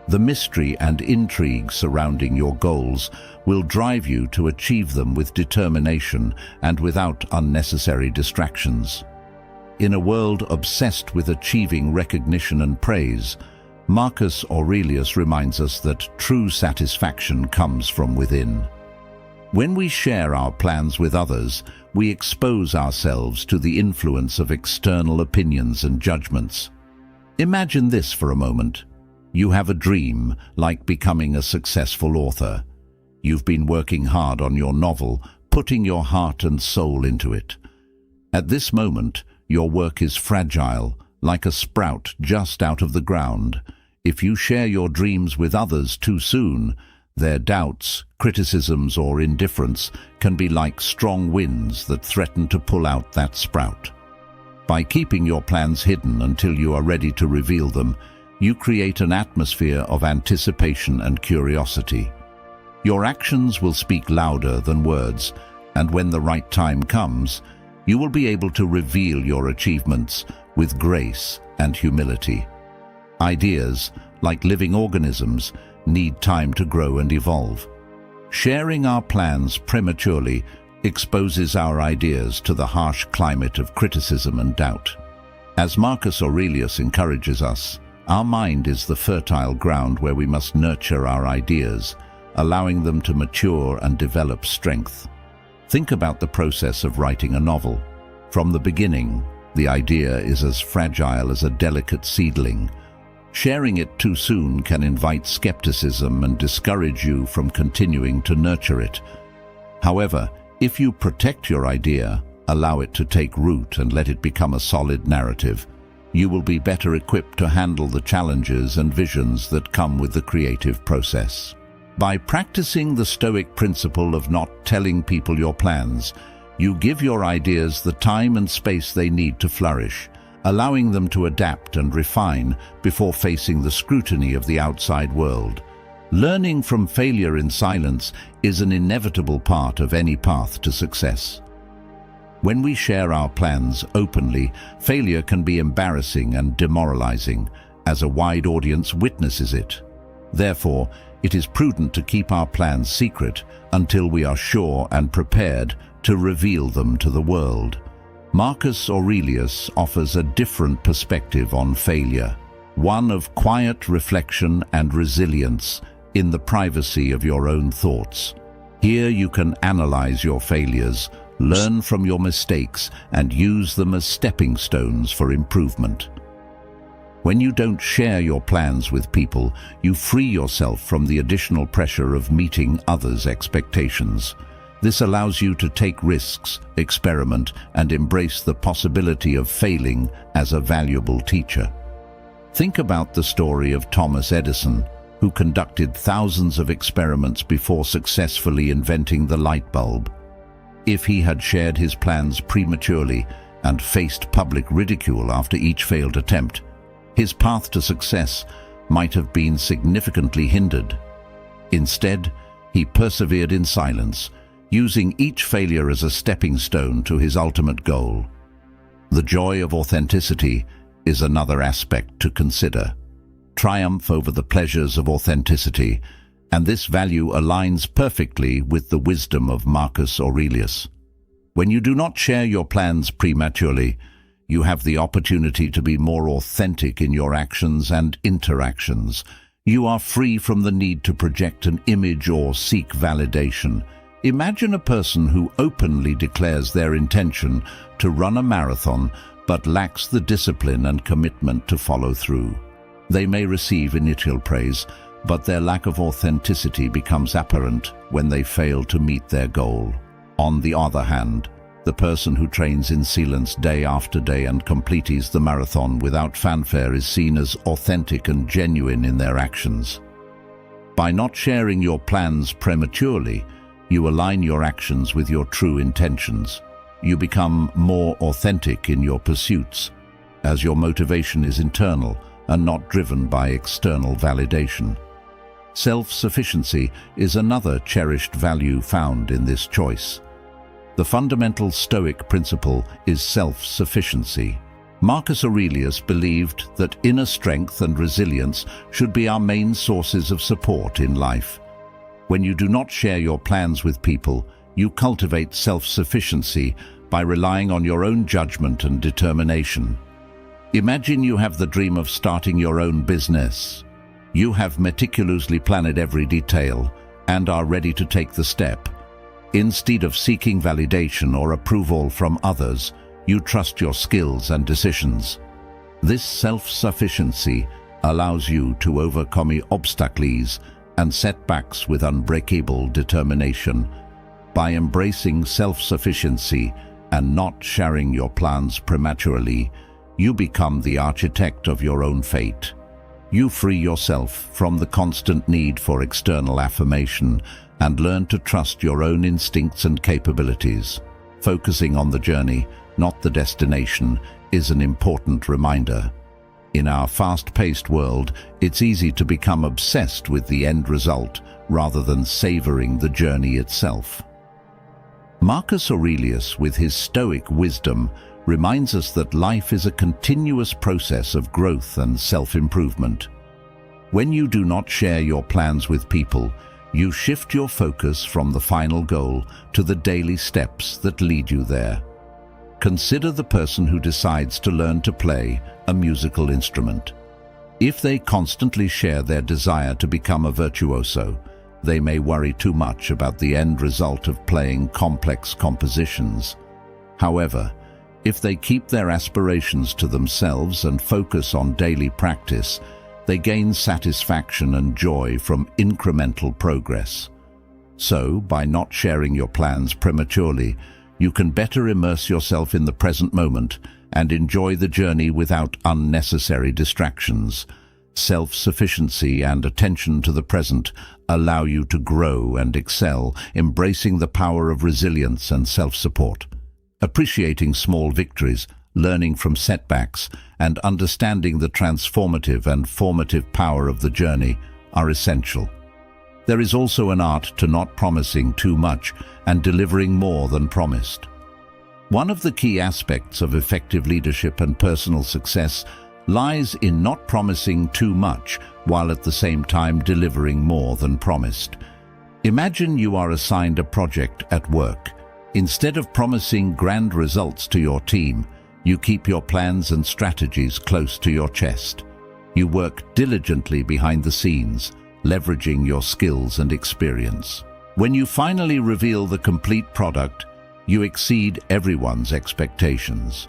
The mystery and intrigue surrounding your goals will drive you to achieve them with determination and without unnecessary distractions. In a world obsessed with achieving recognition and praise, Marcus Aurelius reminds us that true satisfaction comes from within. When we share our plans with others, we expose ourselves to the influence of external opinions and judgments. Imagine this for a moment. You have a dream, like becoming a successful author. You've been working hard on your novel, putting your heart and soul into it. At this moment, your work is fragile, like a sprout just out of the ground. If you share your dreams with others too soon, their doubts, criticisms, or indifference can be like strong winds that threaten to pull out that sprout. By keeping your plans hidden until you are ready to reveal them, you create an atmosphere of anticipation and curiosity. Your actions will speak louder than words, and when the right time comes, you will be able to reveal your achievements with grace and humility. Ideas, like living organisms, need time to grow and evolve. Sharing our plans prematurely exposes our ideas to the harsh climate of criticism and doubt. As Marcus Aurelius encourages us, our mind is the fertile ground where we must nurture our ideas, allowing them to mature and develop strength. Think about the process of writing a novel. From the beginning, the idea is as fragile as a delicate seedling. Sharing it too soon can invite skepticism and discourage you from continuing to nurture it. However, if you protect your idea, allow it to take root and let it become a solid narrative, you will be better equipped to handle the challenges and visions that come with the creative process. By practicing the Stoic principle of not telling people your plans, you give your ideas the time and space they need to flourish, allowing them to adapt and refine before facing the scrutiny of the outside world. Learning from failure in silence is an inevitable part of any path to success. When we share our plans openly, failure can be embarrassing and demoralizing, as a wide audience witnesses it. Therefore, it is prudent to keep our plans secret until we are sure and prepared to reveal them to the world. Marcus Aurelius offers a different perspective on failure, one of quiet reflection and resilience in the privacy of your own thoughts. Here you can analyze your failures, learn from your mistakes, and use them as stepping stones for improvement. When you don't share your plans with people, you free yourself from the additional pressure of meeting others' expectations. This allows you to take risks, experiment, and embrace the possibility of failing as a valuable teacher. Think about the story of Thomas Edison, who conducted thousands of experiments before successfully inventing the light bulb. If he had shared his plans prematurely and faced public ridicule after each failed attempt, his path to success might have been significantly hindered. Instead, he persevered in silence, using each failure as a stepping stone to his ultimate goal. The joy of authenticity is another aspect to consider. Triumph over the pleasures of authenticity, and this value aligns perfectly with the wisdom of Marcus Aurelius. When you do not share your plans prematurely, you have the opportunity to be more authentic in your actions and interactions. You are free from the need to project an image or seek validation. Imagine a person who openly declares their intention to run a marathon but lacks the discipline and commitment to follow through. They may receive initial praise, but their lack of authenticity becomes apparent when they fail to meet their goal. On the other hand, the person who trains in silence day after day and completes the marathon without fanfare is seen as authentic and genuine in their actions. By not sharing your plans prematurely, you align your actions with your true intentions. You become more authentic in your pursuits, as your motivation is internal and not driven by external validation. Self-sufficiency is another cherished value found in this choice. The fundamental Stoic principle is self-sufficiency. Marcus Aurelius believed that inner strength and resilience should be our main sources of support in life. When you do not share your plans with people, you cultivate self-sufficiency by relying on your own judgment and determination. Imagine you have the dream of starting your own business. You have meticulously planned every detail and are ready to take the step. Instead of seeking validation or approval from others, you trust your skills and decisions. This self-sufficiency allows you to overcome obstacles and setbacks with unbreakable determination. By embracing self-sufficiency and not sharing your plans prematurely, you become the architect of your own fate. You free yourself from the constant need for external affirmation and learn to trust your own instincts and capabilities. Focusing on the journey, not the destination, is an important reminder. In our fast-paced world, it's easy to become obsessed with the end result rather than savoring the journey itself. Marcus Aurelius, with his Stoic wisdom, reminds us that life is a continuous process of growth and self-improvement. When you do not share your plans with people, you shift your focus from the final goal to the daily steps that lead you there. Consider the person who decides to learn to play a musical instrument. If they constantly share their desire to become a virtuoso, they may worry too much about the end result of playing complex compositions. However, if they keep their aspirations to themselves and focus on daily practice, they gain satisfaction and joy from incremental progress. So, by not sharing your plans prematurely, you can better immerse yourself in the present moment and enjoy the journey without unnecessary distractions. Self-sufficiency and attention to the present allow you to grow and excel, embracing the power of resilience and self-support. Appreciating small victories, learning from setbacks, and understanding the transformative and formative power of the journey are essential. There is also an art to not promising too much and delivering more than promised. One of the key aspects of effective leadership and personal success lies in not promising too much while at the same time delivering more than promised. Imagine you are assigned a project at work. Instead of promising grand results to your team, you keep your plans and strategies close to your chest. You work diligently behind the scenes, leveraging your skills and experience. When you finally reveal the complete product, you exceed everyone's expectations.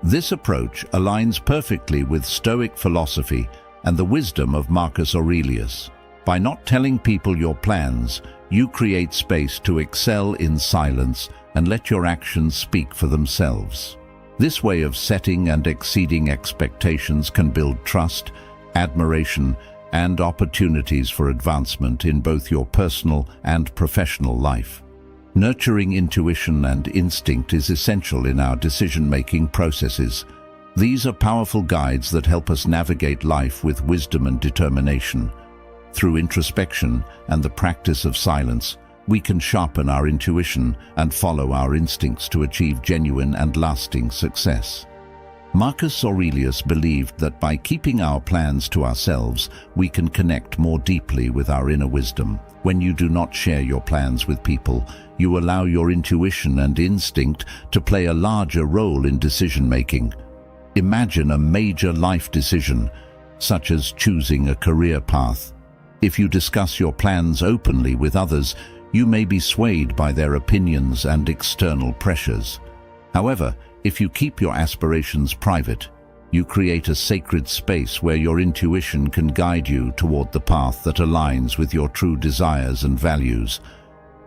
This approach aligns perfectly with Stoic philosophy and the wisdom of Marcus Aurelius. By not telling people your plans, you create space to excel in silence and let your actions speak for themselves. This way of setting and exceeding expectations can build trust, admiration, and opportunities for advancement in both your personal and professional life. Nurturing intuition and instinct is essential in our decision-making processes. These are powerful guides that help us navigate life with wisdom and determination. Through introspection and the practice of silence, we can sharpen our intuition and follow our instincts to achieve genuine and lasting success. Marcus Aurelius believed that by keeping our plans to ourselves, we can connect more deeply with our inner wisdom. When you do not share your plans with people, you allow your intuition and instinct to play a larger role in decision-making. Imagine a major life decision, such as choosing a career path. If you discuss your plans openly with others, you may be swayed by their opinions and external pressures. However, if you keep your aspirations private, you create a sacred space where your intuition can guide you toward the path that aligns with your true desires and values.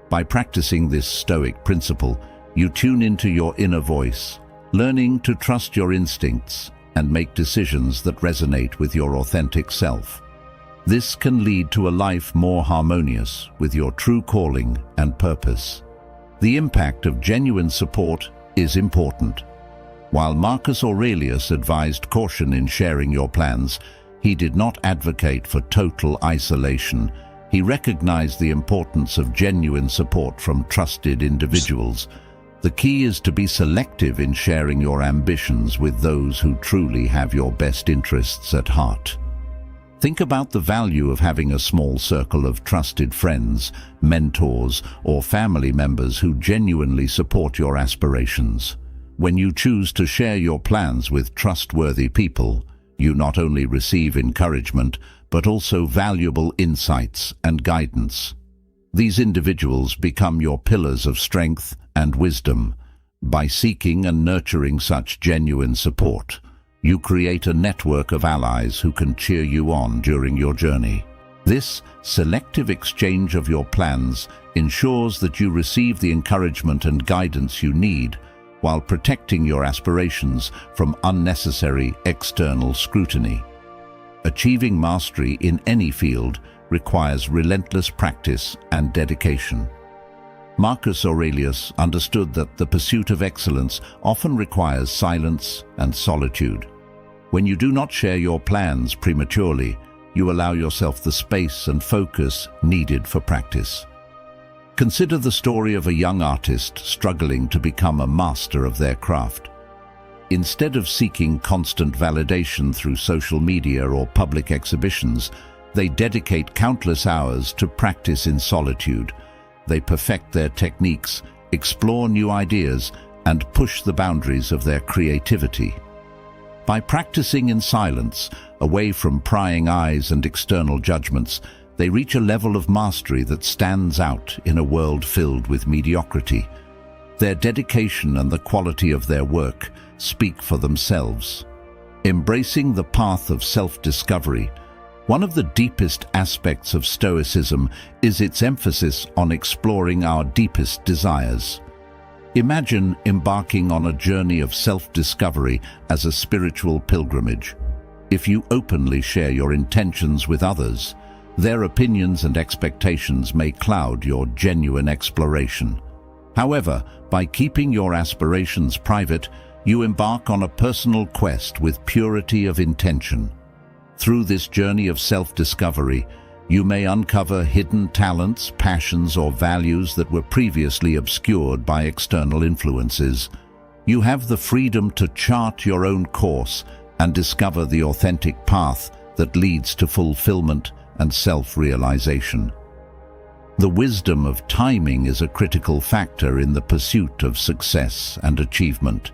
By practicing this Stoic principle, you tune into your inner voice, learning to trust your instincts and make decisions that resonate with your authentic self. This can lead to a life more harmonious with your true calling and purpose. The impact of genuine support is important. While Marcus Aurelius advised caution in sharing your plans, he did not advocate for total isolation. He recognized the importance of genuine support from trusted individuals. The key is to be selective in sharing your ambitions with those who truly have your best interests at heart. Think about the value of having a small circle of trusted friends, mentors, or family members who genuinely support your aspirations. When you choose to share your plans with trustworthy people, you not only receive encouragement, but also valuable insights and guidance. These individuals become your pillars of strength and wisdom. By seeking and nurturing such genuine support, you create a network of allies who can cheer you on during your journey. This selective exchange of your plans ensures that you receive the encouragement and guidance you need while protecting your aspirations from unnecessary external scrutiny. Achieving mastery in any field requires relentless practice and dedication. Marcus Aurelius understood that the pursuit of excellence often requires silence and solitude. When you do not share your plans prematurely, you allow yourself the space and focus needed for practice. Consider the story of a young artist struggling to become a master of their craft. Instead of seeking constant validation through social media or public exhibitions, they dedicate countless hours to practice in solitude. They perfect their techniques, explore new ideas, and push the boundaries of their creativity. By practicing in silence, away from prying eyes and external judgments, they reach a level of mastery that stands out in a world filled with mediocrity. Their dedication and the quality of their work speak for themselves. Embracing the path of self-discovery, one of the deepest aspects of Stoicism is its emphasis on exploring our deepest desires. Imagine embarking on a journey of self-discovery as a spiritual pilgrimage. If you openly share your intentions with others, their opinions and expectations may cloud your genuine exploration. However, by keeping your aspirations private, you embark on a personal quest with purity of intention. Through this journey of self-discovery, you may uncover hidden talents, passions, or values that were previously obscured by external influences. You have the freedom to chart your own course and discover the authentic path that leads to fulfillment and self-realization. The wisdom of timing is a critical factor in the pursuit of success and achievement.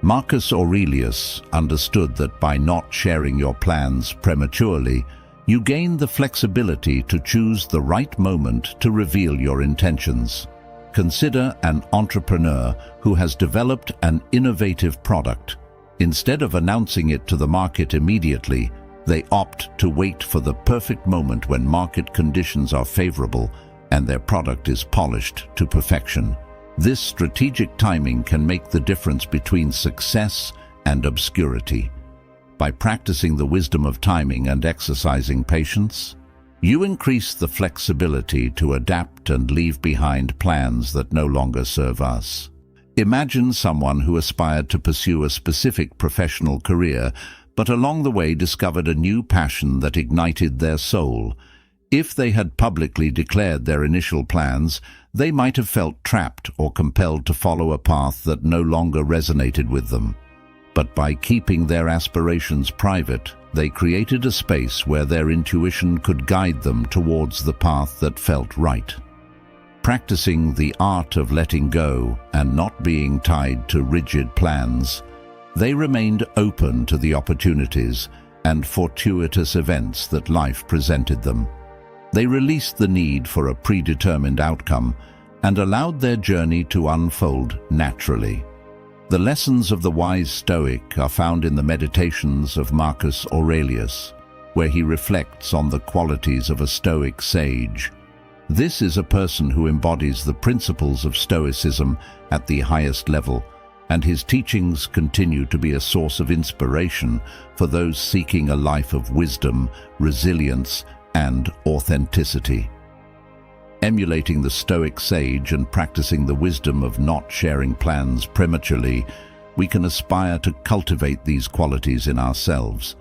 Marcus Aurelius understood that by not sharing your plans prematurely, you gain the flexibility to choose the right moment to reveal your intentions. Consider an entrepreneur who has developed an innovative product. Instead of announcing it to the market immediately, they opt to wait for the perfect moment when market conditions are favorable and their product is polished to perfection. This strategic timing can make the difference between success and obscurity. By practicing the wisdom of timing and exercising patience, you increase the flexibility to adapt and leave behind plans that no longer serve us. Imagine someone who aspired to pursue a specific professional career, but along the way discovered a new passion that ignited their soul. If they had publicly declared their initial plans, they might have felt trapped or compelled to follow a path that no longer resonated with them. But by keeping their aspirations private, they created a space where their intuition could guide them towards the path that felt right. Practicing the art of letting go and not being tied to rigid plans, they remained open to the opportunities and fortuitous events that life presented them. They released the need for a predetermined outcome and allowed their journey to unfold naturally. The lessons of the wise Stoic are found in the Meditations of Marcus Aurelius, where he reflects on the qualities of a Stoic sage. This is a person who embodies the principles of Stoicism at the highest level, and his teachings continue to be a source of inspiration for those seeking a life of wisdom, resilience, and authenticity. Emulating the Stoic sage and practicing the wisdom of not sharing plans prematurely, we can aspire to cultivate these qualities in ourselves.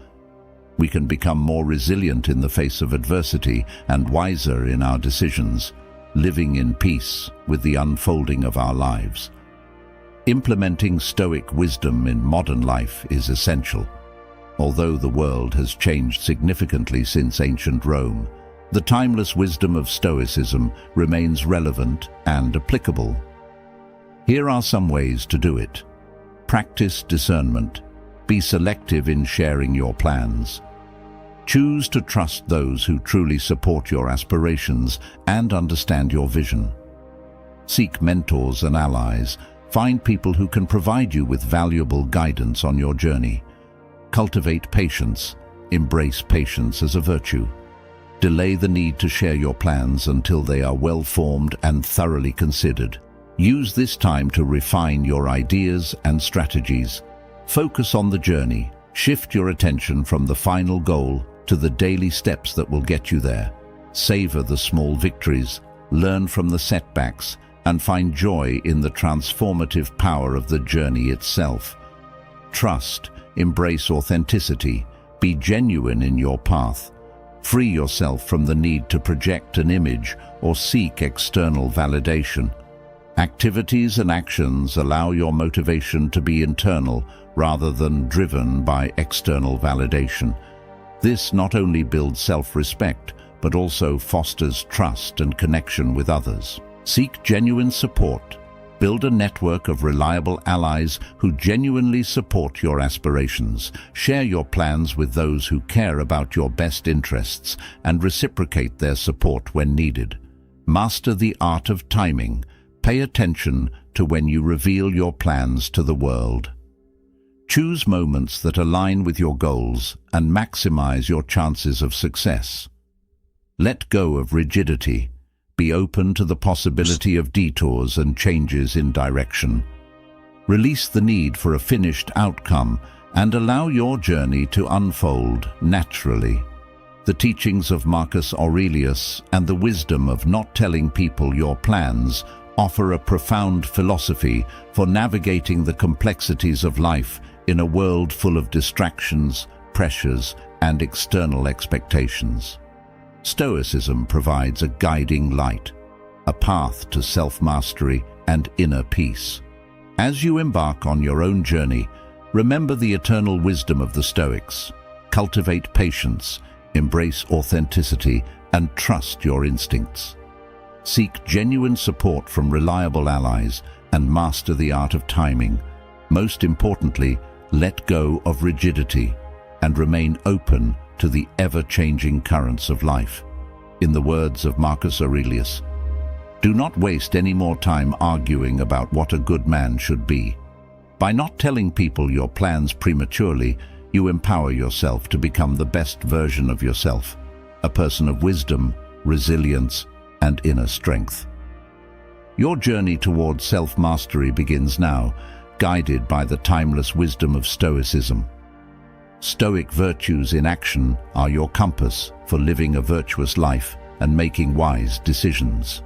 We can become more resilient in the face of adversity and wiser in our decisions, living in peace with the unfolding of our lives. Implementing Stoic wisdom in modern life is essential. Although the world has changed significantly since ancient Rome, the timeless wisdom of Stoicism remains relevant and applicable. Here are some ways to do it. Practice discernment. Be selective in sharing your plans. Choose to trust those who truly support your aspirations and understand your vision. Seek mentors and allies. Find people who can provide you with valuable guidance on your journey. Cultivate patience. Embrace patience as a virtue. Delay the need to share your plans until they are well-formed and thoroughly considered. Use this time to refine your ideas and strategies. Focus on the journey. Shift your attention from the final goal to the daily steps that will get you there. Savor the small victories, learn from the setbacks, and find joy in the transformative power of the journey itself. Trust, embrace authenticity, be genuine in your path. Free yourself from the need to project an image or seek external validation. Activities and actions allow your motivation to be internal rather than driven by external validation. This not only builds self-respect, but also fosters trust and connection with others. Seek genuine support. Build a network of reliable allies who genuinely support your aspirations. Share your plans with those who care about your best interests and reciprocate their support when needed. Master the art of timing. Pay attention to when you reveal your plans to the world. Choose moments that align with your goals and maximize your chances of success. Let go of rigidity. Be open to the possibility of detours and changes in direction. Release the need for a finished outcome and allow your journey to unfold naturally. The teachings of Marcus Aurelius and the wisdom of not telling people your plans offer a profound philosophy for navigating the complexities of life in a world full of distractions, pressures, and external expectations. Stoicism provides a guiding light, a path to self-mastery and inner peace. As you embark on your own journey, remember the eternal wisdom of the Stoics. Cultivate patience, embrace authenticity, and trust your instincts. Seek genuine support from reliable allies and master the art of timing. Most importantly, let go of rigidity and remain open to the ever-changing currents of life. In the words of Marcus Aurelius, do not waste any more time arguing about what a good man should be. By not telling people your plans prematurely, you empower yourself to become the best version of yourself, a person of wisdom, resilience, and inner strength. Your journey towards self-mastery begins now, guided by the timeless wisdom of Stoicism. Stoic virtues in action are your compass for living a virtuous life and making wise decisions.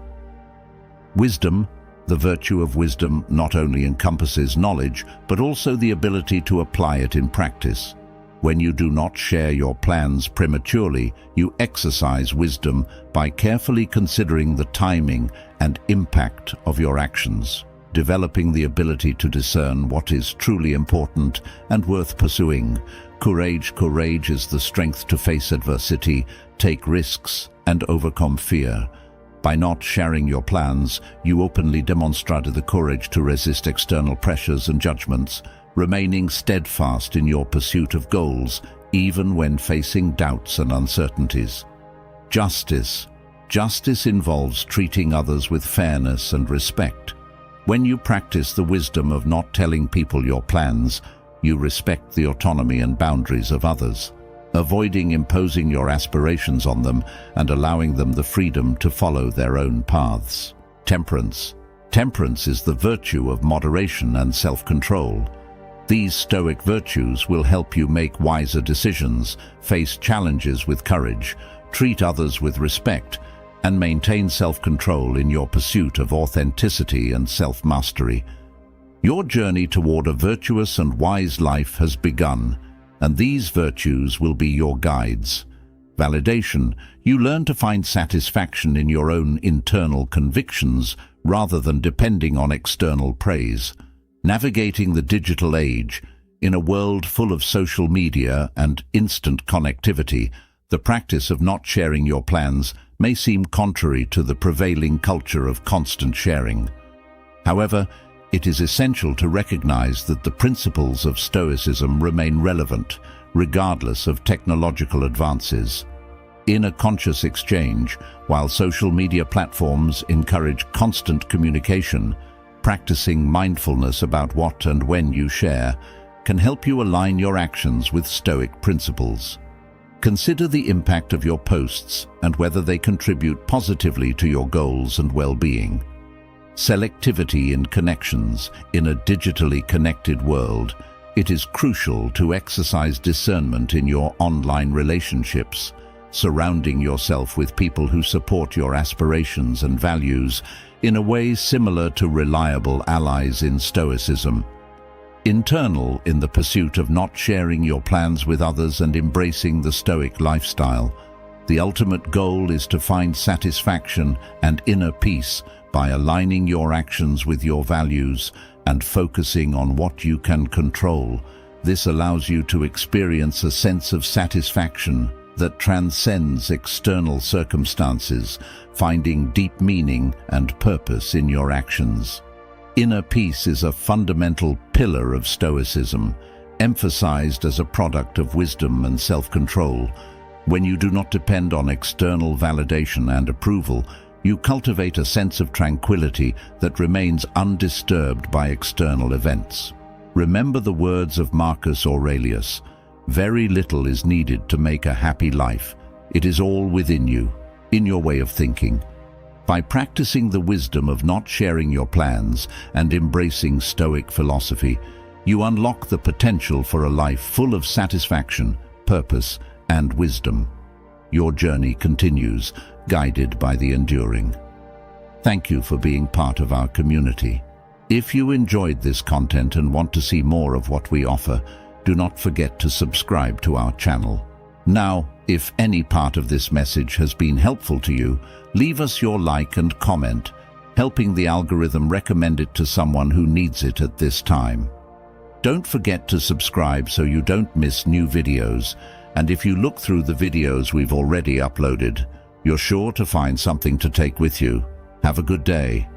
Wisdom, the virtue of wisdom, not only encompasses knowledge, but also the ability to apply it in practice. When you do not share your plans prematurely, you exercise wisdom by carefully considering the timing and impact of your actions, developing the ability to discern what is truly important and worth pursuing. Courage is the strength to face adversity, take risks, and overcome fear. By not sharing your plans, you openly demonstrate the courage to resist external pressures and judgments, remaining steadfast in your pursuit of goals, even when facing doubts and uncertainties. Justice involves treating others with fairness and respect. When you practice the wisdom of not telling people your plans, you respect the autonomy and boundaries of others, avoiding imposing your aspirations on them and allowing them the freedom to follow their own paths. Temperance is the virtue of moderation and self-control. These Stoic virtues will help you make wiser decisions, face challenges with courage, treat others with respect, and maintain self-control in your pursuit of authenticity and self-mastery. Your journey toward a virtuous and wise life has begun, and these virtues will be your guides. Validation, you learn to find satisfaction in your own internal convictions rather than depending on external praise. Navigating the digital age, in a world full of social media and instant connectivity, the practice of not sharing your plans may seem contrary to the prevailing culture of constant sharing. However, it is essential to recognize that the principles of Stoicism remain relevant, regardless of technological advances. In a conscious exchange, while social media platforms encourage constant communication, practicing mindfulness about what and when you share can help you align your actions with Stoic principles. Consider the impact of your posts and whether they contribute positively to your goals and well-being. Selectivity in connections. In a digitally connected world, it is crucial to exercise discernment in your online relationships, surrounding yourself with people who support your aspirations and values in a way similar to reliable allies in Stoicism. Internal, in the pursuit of not sharing your plans with others and embracing the Stoic lifestyle. The ultimate goal is to find satisfaction and inner peace by aligning your actions with your values and focusing on what you can control. This allows you to experience a sense of satisfaction that transcends external circumstances, finding deep meaning and purpose in your actions. Inner peace is a fundamental pillar of Stoicism, emphasized as a product of wisdom and self-control. When you do not depend on external validation and approval, you cultivate a sense of tranquility that remains undisturbed by external events. Remember the words of Marcus Aurelius: "Very little is needed to make a happy life. It is all within you, in your way of thinking." By practicing the wisdom of not sharing your plans and embracing Stoic philosophy, you unlock the potential for a life full of satisfaction, purpose, and wisdom. Your journey continues, guided by the enduring. Thank you for being part of our community. If you enjoyed this content and want to see more of what we offer, do not forget to subscribe to our channel. Now, if any part of this message has been helpful to you, leave us your like and comment, helping the algorithm recommend it to someone who needs it at this time. Don't forget to subscribe so you don't miss new videos, and if you look through the videos we've already uploaded, you're sure to find something to take with you. Have a good day.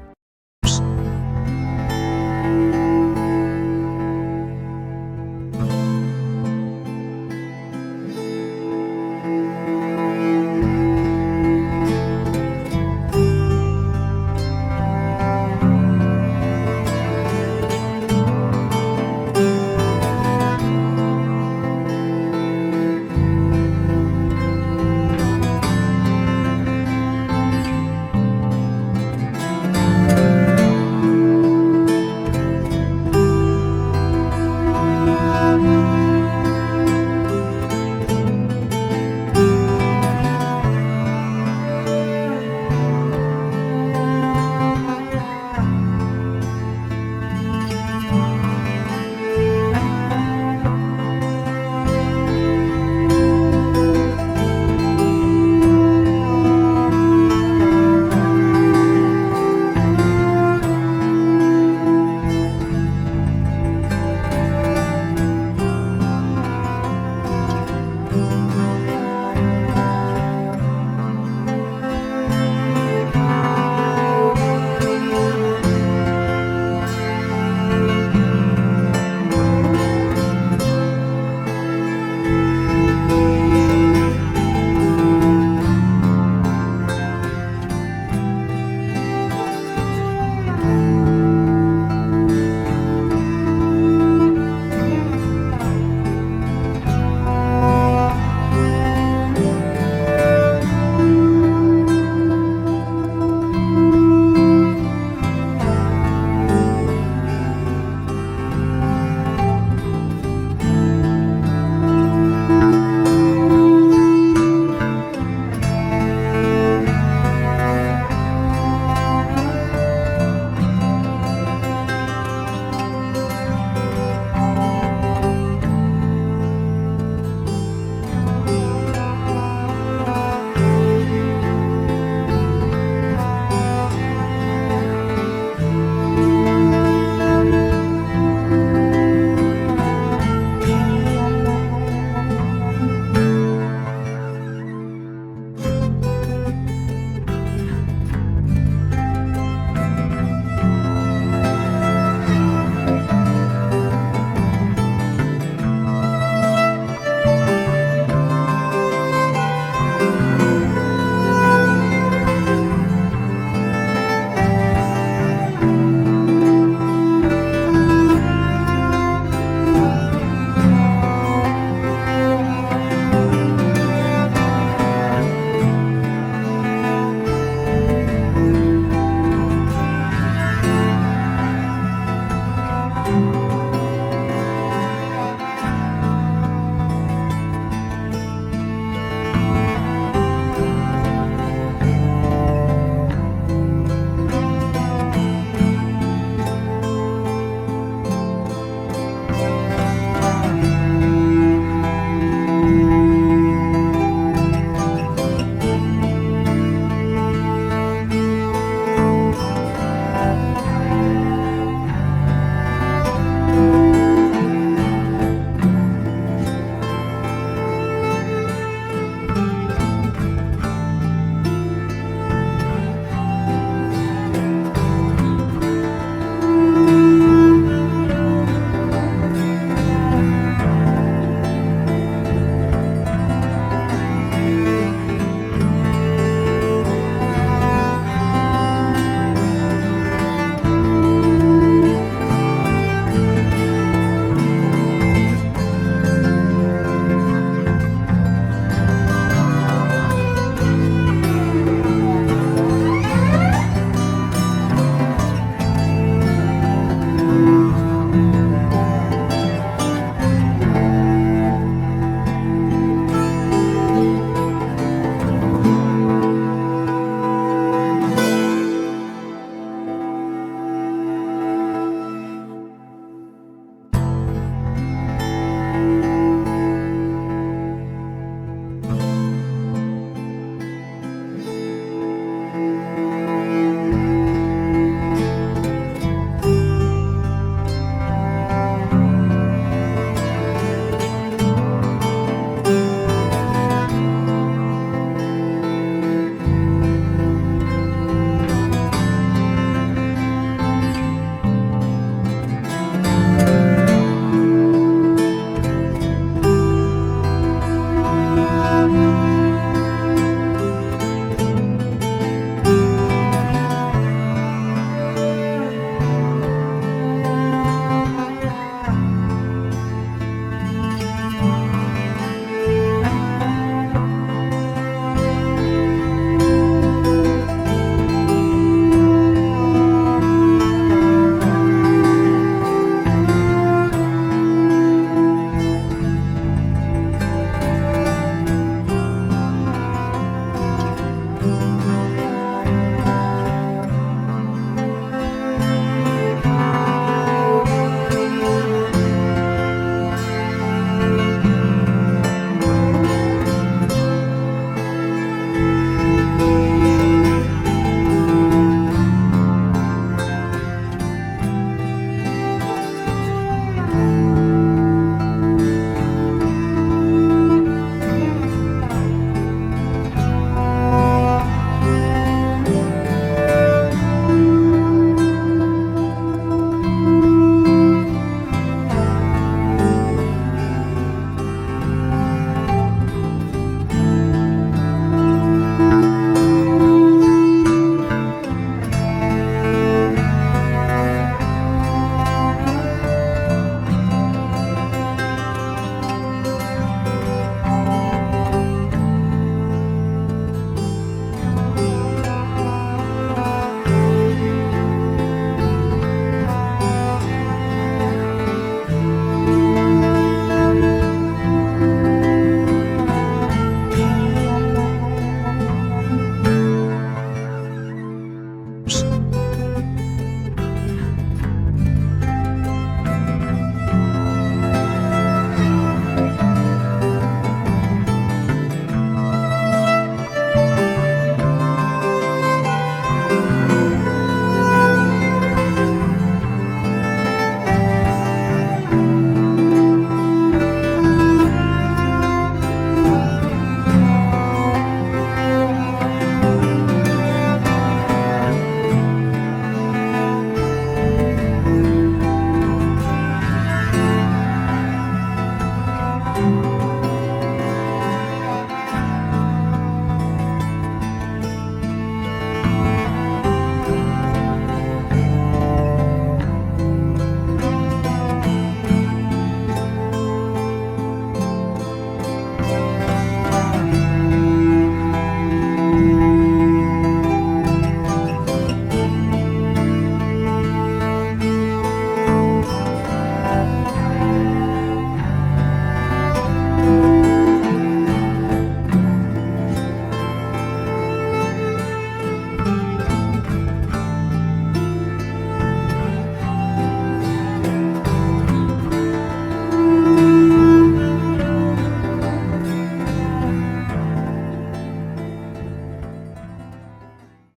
you.